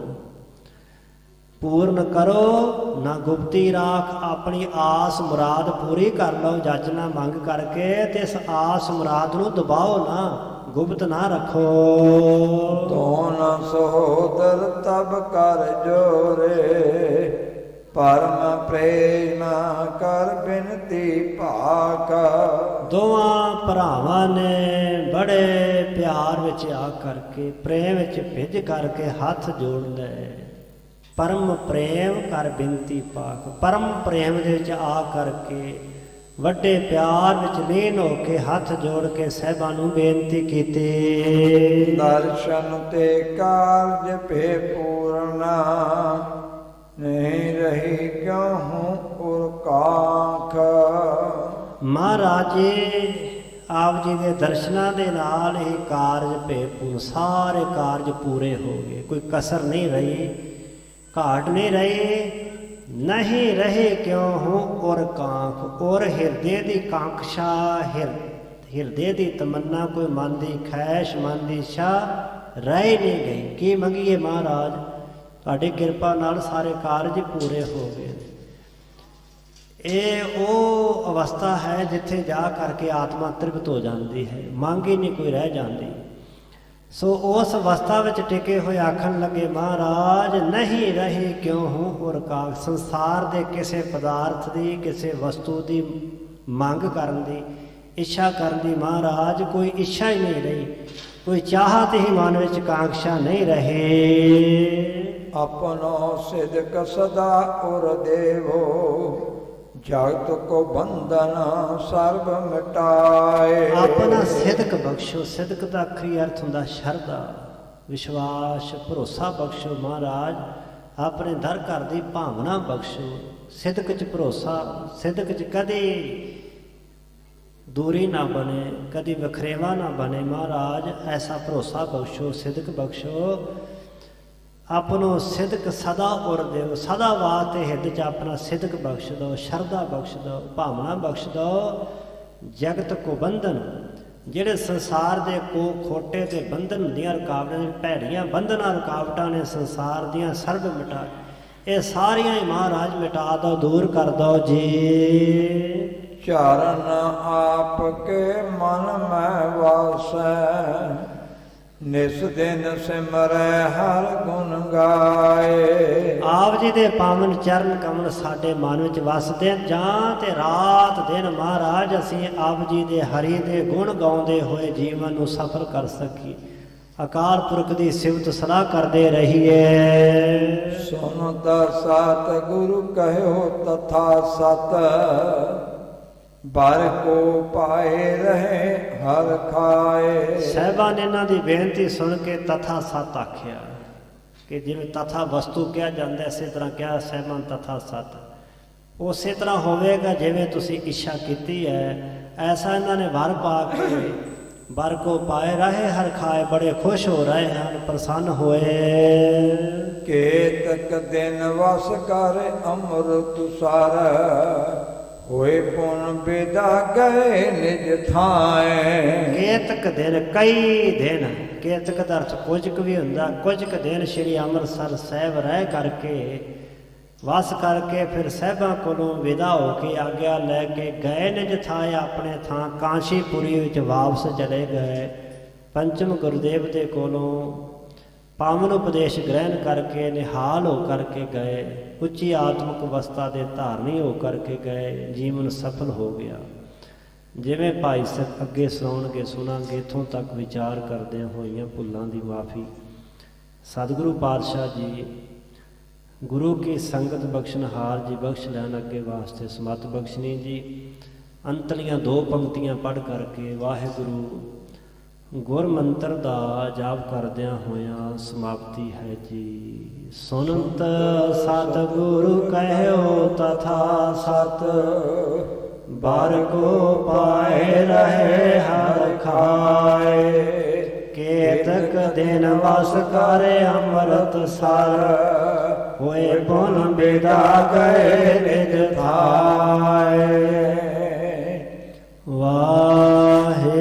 ਪੂਰਨ ਕਰੋ ਨਾ ਗੁਪਤੀ ਰਾਖ, ਆਪਣੀ ਆਸ ਮੁਰਾਦ ਪੂਰੀ ਕਰ ਲਓ ਜਾਚਨਾ ਮੰਗ ਕਰਕੇ, ਤੇ ਇਸ ਆਸ ਮੁਰਾਦ ਨੂੰ ਦਬਾਓ ਨਾ, ਗੁਪਤ ਨਾ ਰੱਖੋ। ਦੋਨ ਸਹੋਦਰ ਤਬ ਕਰ ਜੋਰੇ, ਪਰਮ ਪ੍ਰੇਮ ਕਰ ਬਿਨਤੀ ਭਾਕ। ਦੋਵਾਂ ਭਰਾਵਾਂ ਨੇ ਬੜੇ ਪਿਆਰ ਵਿੱਚ ਆ ਕਰਕੇ, ਪ੍ਰੇਮ ਵਿੱਚ ਭਿੱਜ ਕਰਕੇ ਹੱਥ ਜੋੜ ਲਏ। ਪਰਮ ਪ੍ਰੇਮ ਕਰ ਬਿਨਤੀ ਪਾਕ, ਪਰਮ ਪ੍ਰੇਮ ਦੇ ਵਿੱਚ ਆ ਕਰਕੇ, ਵੱਡੇ ਪਿਆਰ ਵਿੱਚ ਲੀਨ ਹੋ ਕੇ ਹੱਥ ਜੋੜ ਕੇ ਸਾਹਿਬਾਂ ਨੂੰ ਬੇਨਤੀ ਕੀਤੀ। ਦਰਸ਼ਨ ਤੇ ਕਾਰਜ ਭੇ ਪੂਰਨਾ, ਨਹੀਂ ਰਹੀ ਕਿਉ ਹੂੰ ਉਰ ਕਾਖ। ਮਹਾਰਾਜੇ ਆਪ ਜੀ ਦੇ ਦਰਸ਼ਨਾਂ ਦੇ ਨਾਲ ਇਹ ਕਾਰਜ ਭੇਪੂਰ, ਸਾਰੇ ਕਾਰਜ ਪੂਰੇ ਹੋ ਗਏ, ਕੋਈ ਕਸਰ ਨਹੀਂ ਰਹੀ, ਘਾਟ ਨਹੀਂ ਰਹੀ। ਨਹੀਂ ਰਹੇ ਕਿਉਂ ਹੂੰ ਔਰ ਕਾਂਖ, ਔਰ ਹਿਰਦੇ ਦੀ ਕਾਂਖਸ਼ਾ, ਹਿਰਦੇ ਦੀ ਤਮੰਨਾ, ਕੋਈ ਮਨ ਦੀ ਖੈਸ਼, ਮਨ ਦੀ ਇੱਛਾ ਰਹਿ ਨਹੀਂ ਗਈ। ਕੀ ਮੰਗੀਏ ਮਹਾਰਾਜ, ਤੁਹਾਡੀ ਕਿਰਪਾ ਨਾਲ ਸਾਰੇ ਕਾਰਜ ਪੂਰੇ ਹੋ ਗਏ। ਇਹ ਉਹ ਅਵਸਥਾ ਹੈ ਜਿੱਥੇ ਜਾ ਕਰਕੇ ਆਤਮਾ ਤ੍ਰਿਪਤ ਹੋ ਜਾਂਦੀ ਹੈ, ਮੰਗ ਹੀ ਨਹੀਂ ਕੋਈ ਰਹਿ ਜਾਂਦੀ। ਸੋ ਉਸ ਅਵਸਥਾ ਵਿੱਚ ਟਿਕੇ ਹੋਏ ਆਖਣ ਲੱਗੇ ਮਹਾਰਾਜ ਨਹੀਂ ਰਹੇ ਕਿਉਂ ਹੂੰ ਹੋਰ ਕਾਗ। ਸੰਸਾਰ ਦੇ ਕਿਸੇ ਪਦਾਰਥ ਦੀ, ਕਿਸੇ ਵਸਤੂ ਦੀ ਮੰਗ ਕਰਨ ਦੀ, ਇੱਛਾ ਕਰਨ ਦੀ ਮਹਾਰਾਜ ਕੋਈ ਇੱਛਾ ਹੀ ਨਹੀਂ ਰਹੀ, ਕੋਈ ਚਾਹਤ ਹੀ ਮਨ ਵਿੱਚ ਕਾਂਖਸ਼ਾ ਨਹੀਂ ਰਹੇ। ਆਪਨੋ ਸਿਦਕ ਸਦਾ ਉਰ ਦੇਵੋ, ਜਗਤ ਕੋ ਬੰਧਨ ਸਰਬ ਮਿਟਾਏ। ਆਪਣਾ ਸਿਦਕ ਬਖਸ਼ੋ। ਸਿਦਕ ਦਾ ਆਖਰੀ ਅਰਥ ਹੁੰਦਾ ਸ਼ਰਧਾ, ਵਿਸ਼ਵਾਸ, ਭਰੋਸਾ ਬਖਸ਼ੋ ਮਹਾਰਾਜ। ਆਪਣੇ ਦਰ ਘਰ ਦੀ ਭਾਵਨਾ ਬਖਸ਼ੋ, ਸਿਦਕ 'ਚ ਭਰੋਸਾ, ਸਿਦਕ 'ਚ ਕਦੇ ਦੂਰੀ ਨਾ ਬਣੇ, ਕਦੀ ਵਖਰੇਵਾ ਨਾ ਬਣੇ ਮਹਾਰਾਜ। ਐਸਾ ਭਰੋਸਾ ਬਖਸ਼ੋ, ਸਿਦਕ ਬਖਸ਼ੋ। ਆਪਣੋ ਸਿਦਕ ਸਦਾ ਉਰ ਦਿਓ, ਸਦਾ ਵਾਸਤੇ ਹਿਰਦ 'ਚ ਆਪਣਾ ਸਿਦਕ ਬਖਸ਼ ਦਿਓ, ਸ਼ਰਧਾ ਬਖਸ਼ ਦਿਓ, ਭਾਵਨਾ ਬਖਸ਼ ਦਿਓ। ਜਗਤ ਕੋ ਬੰਧਨ, ਜਿਹੜੇ ਸੰਸਾਰ ਦੇ ਕੋ ਖੋਟੇ ਤੇ ਬੰਧਨ ਹੁੰਦੀਆਂ ਰੁਕਾਵਟਾਂ, ਭੈੜੀਆਂ ਬੰਧਨਾਂ ਰੁਕਾਵਟਾਂ ਨੇ ਸੰਸਾਰ ਦੀਆਂ, ਸਰਬ ਮਿਟਾ, ਇਹ ਸਾਰੀਆਂ ਹੀ ਮਹਾਰਾਜ ਮਿਟਾ ਦਿਓ, ਦੂਰ ਕਰ ਦਿਓ ਜੀ। ਚਰਨ ਆਪ ਕੇ ਮਨ ਮੈਂ ਵਾਸੈ, ਨਿਸ ਦਿਨ ਸਿਮਰੈ ਹਰ ਗੁਣ ਗਾਏ। ਆਪ ਜੀ ਦੇ ਪਾਵਨ ਚਰਨ ਕਮਲ ਸਾਡੇ ਮਨ ਵਿੱਚ ਵਸਦੇ, ਜਾਂ ਤੇ ਰਾਤ ਦਿਨ ਮਹਾਰਾਜ ਅਸੀਂ ਆਪ ਜੀ ਦੇ ਹਰੀ ਦੇ ਗੁਣ ਗਾਉਂਦੇ ਹੋਏ ਜੀਵਨ ਨੂੰ ਸਫਲ ਕਰ ਸਕੀਏ। ਅਕਾਲ ਪੁਰਖ ਦੀ ਸਿਫਤ ਸਲਾਹ ਕਰਦੇ ਰਹੀਏ। ਸੁਨ ਸਤ ਗੁਰੂ ਕਹਿਓ ਤਥਾ ਸਤ, ਬਰ ਕੋ ਪਾਏ ਰਹੇ ਹਰ ਖਾਏ। ਸਾਹਿਬਾਂ ਨੇ ਇਹਨਾਂ ਦੀ ਬੇਨਤੀ ਸੁਣ ਕੇ ਤਥਾ ਸਤ ਆਖਿਆ, ਕਿ ਜਿਵੇਂ ਤਥਾ ਵਸਤੂ ਕਿਹਾ ਜਾਂਦਾ ਇਸੇ ਤਰ੍ਹਾਂ ਕਿਹਾ ਸਾਹਿਬਾਂ ਤਥਾ ਸਤ। ਉਸੇ ਤਰ੍ਹਾਂ ਹੋਵੇਗਾ ਜਿਵੇਂ ਤੁਸੀਂ ਇੱਛਾ ਕੀਤੀ ਹੈ, ਐਸਾ ਇਹਨਾਂ ਨੇ ਵਰ ਪਾ ਕੇ ਬਰ ਕੋ ਪਾਏ ਰਹੇ ਹਰ ਖਾਏ, ਬੜੇ ਖੁਸ਼ ਹੋ ਰਹੇ ਹਨ, ਪ੍ਰਸੰਨ ਹੋਏ। ਕੇਤਕ ਦਿਨ ਵਸ ਕਰ ਅੰਮ੍ਰਿਤ ਸਰ, ਹੋਏ ਪੁਨ ਬਿਦਾ ਗਏ ਨਿਜ ਥਾਏ। ਕੇਤਕ ਦਿਨ ਕਈ ਦਿਨ, ਕੇਤਕ ਦਾ ਅਰਥ ਕੁਝ ਕੁ ਵੀ ਹੁੰਦਾ, ਕੁਝ ਕੁ ਦਿਨ ਸ਼੍ਰੀ ਅੰਮ੍ਰਿਤਸਰ ਸਾਹਿਬ ਰਹਿ ਕਰਕੇ ਵਸ ਕਰਕੇ ਫਿਰ ਸਾਹਿਬਾਂ ਕੋਲੋਂ ਵਿਦਾ ਹੋ ਕੇ ਆਗਿਆ ਲੈ ਕੇ ਗਏ ਨਿਜ ਥਾਏ, ਆਪਣੇ ਥਾਂ ਕਾਂਸ਼ੀਪੁਰੀ ਵਿੱਚ ਵਾਪਸ ਚਲੇ ਗਏ। ਪੰਚਮ ਗੁਰਦੇਵ ਦੇ ਕੋਲੋਂ ਪਾਵਨ ਉਪਦੇਸ਼ ਗ੍ਰਹਿਣ ਕਰਕੇ ਨਿਹਾਲ ਹੋ ਕਰਕੇ ਗਏ, ਉੱਚੀ ਆਤਮਿਕ ਅਵਸਥਾ ਦੇ ਧਾਰਨੀ ਹੋ ਕਰਕੇ ਗਏ, ਜੀਵਨ ਸਫਲ ਹੋ ਗਿਆ। ਜਿਵੇਂ ਭਾਈ ਸਾਹਿਬ ਅੱਗੇ ਸੁਣਾਉਣਗੇ ਸੁਣਾਂਗੇ, ਇੱਥੋਂ ਤੱਕ ਵਿਚਾਰ ਕਰਦਿਆਂ ਹੋਈਆਂ ਭੁੱਲਾਂ ਦੀ ਮਾਫੀ। ਸਤਿਗੁਰੂ ਪਾਤਸ਼ਾਹ ਜੀ ਗੁਰੂ ਕੀ ਸੰਗਤ ਬਖਸ਼ਨਹਾਰ ਜੀ ਬਖਸ਼ ਲੈਣ ਅੱਗੇ ਵਾਸਤੇ ਸਮਤ ਬਖਸ਼ਣੀ ਜੀ। ਅੰਤਲੀਆਂ 2 ਪੰਕਤੀਆਂ ਪੜ੍ਹ ਕਰਕੇ ਵਾਹਿਗੁਰੂ ਗੁਰ ਮੰਤਰ ਦਾ ਜਾਪ ਕਰਦਿਆਂ ਹੋਇਆਂ ਸਮਾਪਤੀ ਹੈ ਜੀ। ਸੁਨੰਤ ਸਤਿਗੁਰੂ ਕਹਿਓ ਤਥਾ ਸਤ, ਬਾਰ ਕੋ ਪਾਏ ਰਹੇ ਹਰ ਖਾਏ। ਕੇਤਕ ਦਿਨ ਵਸ ਕਰ ਅੰਮ੍ਰਿਤਸਰ, ਹੋਏ ਪੁਨ ਬਿਦਾ ਗਏ ਨਿਜ ਥਾਏ। ਵਾਹਿਗੁਰੂ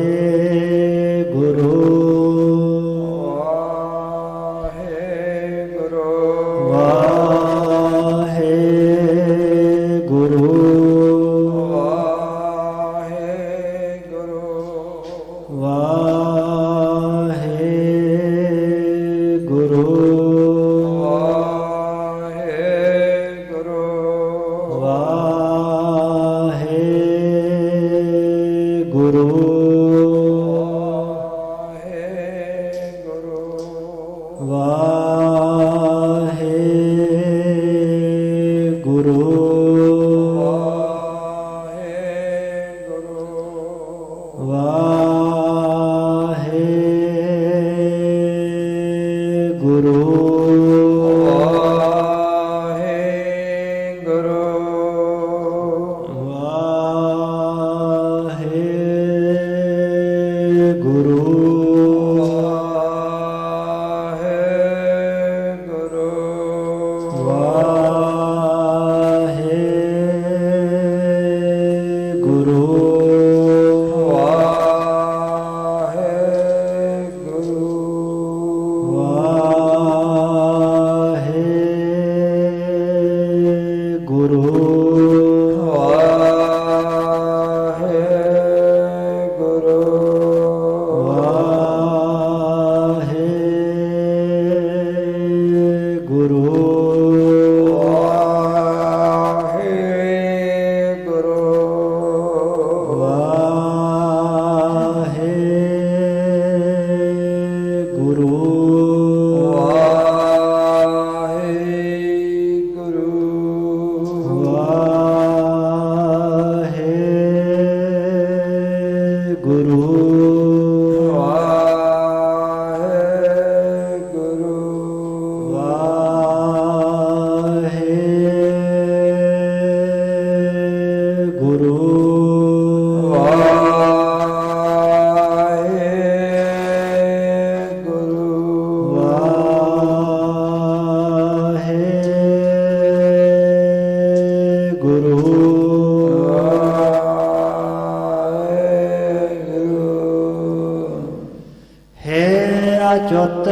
ਅਚੁੱਤ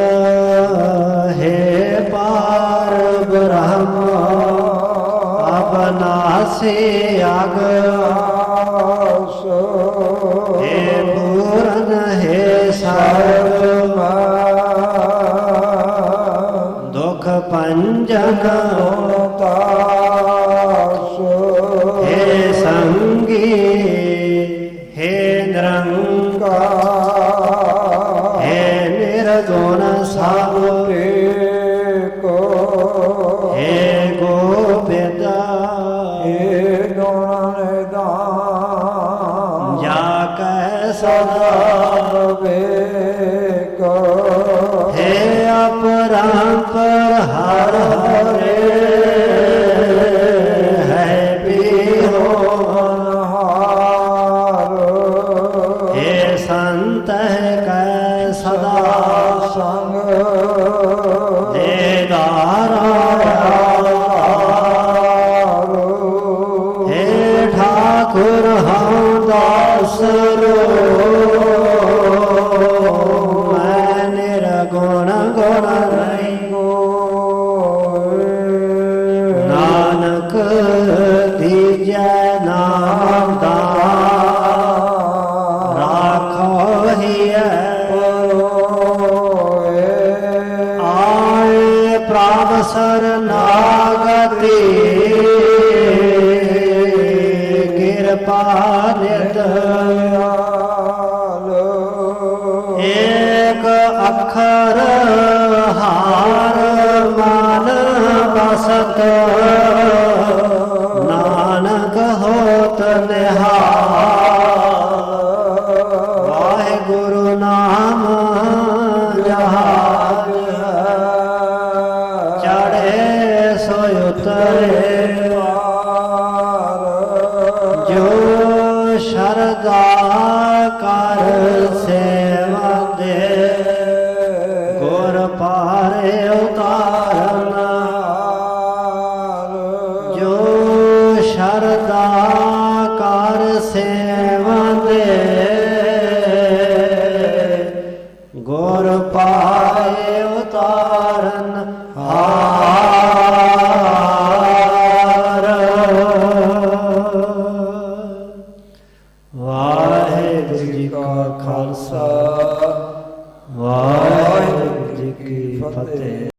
ਹੈ ਪਾਰ ਬ੍ਰਹਮ ਅਬਨਾਸੀ ਅਗ ਹੈ ਪੂਰਨ ਹੈ ਸਰਬ ਦੁਖ ਪੰਜਨ ਤਾਸ ਹੈ ਸੰਗੀ ਹੈ ਨਿਰੰਕਾਰ ਗੁਣ ਸਭ ਕੋ ਹੈ ਗੋਬਿੰਦਾ ਹੈ ਗੁਣ ਨਿਦਾਨ ਜਾ ਕੈ ਸਦਾ ਵੇਕ ਹੈ ਅਪਰੰਪਰ ਹਰ ਹਰੇ ਹੈ ਬਿਹੋਨ ਹਾਰ ਹੈ ਸੰਤ ਕੈ ਸਦਾ ਸੰਗ ਦੇਦਾਰਾ ਹੈ ਠਾਰ ਏਕ ਅੱਖਰ ਹਾਰ ਮਨ ਬਸਤ ਨਾਨਕ ਹੋਤ ਨਿਹਾਲ। ਵਾਹਿਗੁਰੂ ਨਾਮ ਜਹਾਜ ਚੜ੍ਹੇ ਸੋ ਉਤਰੇ ਜੋ ਸ਼ਰਧਾ ਕਰ ਸੇਵਾ ਦੇ ਗੁਰ ਪਾਰੇ ਉਤਾਰਨ। ਜੋ ਸ਼ਰਧਾ ਕਰ ਸੇਵਾ ਦੇ ਗੁਰ ਪਾਰੇ ਉਤਾਰਨ। ਵਾਹਿਗੁਰੂ ਜੀ ਕਾ ਖਾਲਸਾ ਵਾਹਿਗੁਰੂ ਜੀ ਕੀ ਫਤਿਹ।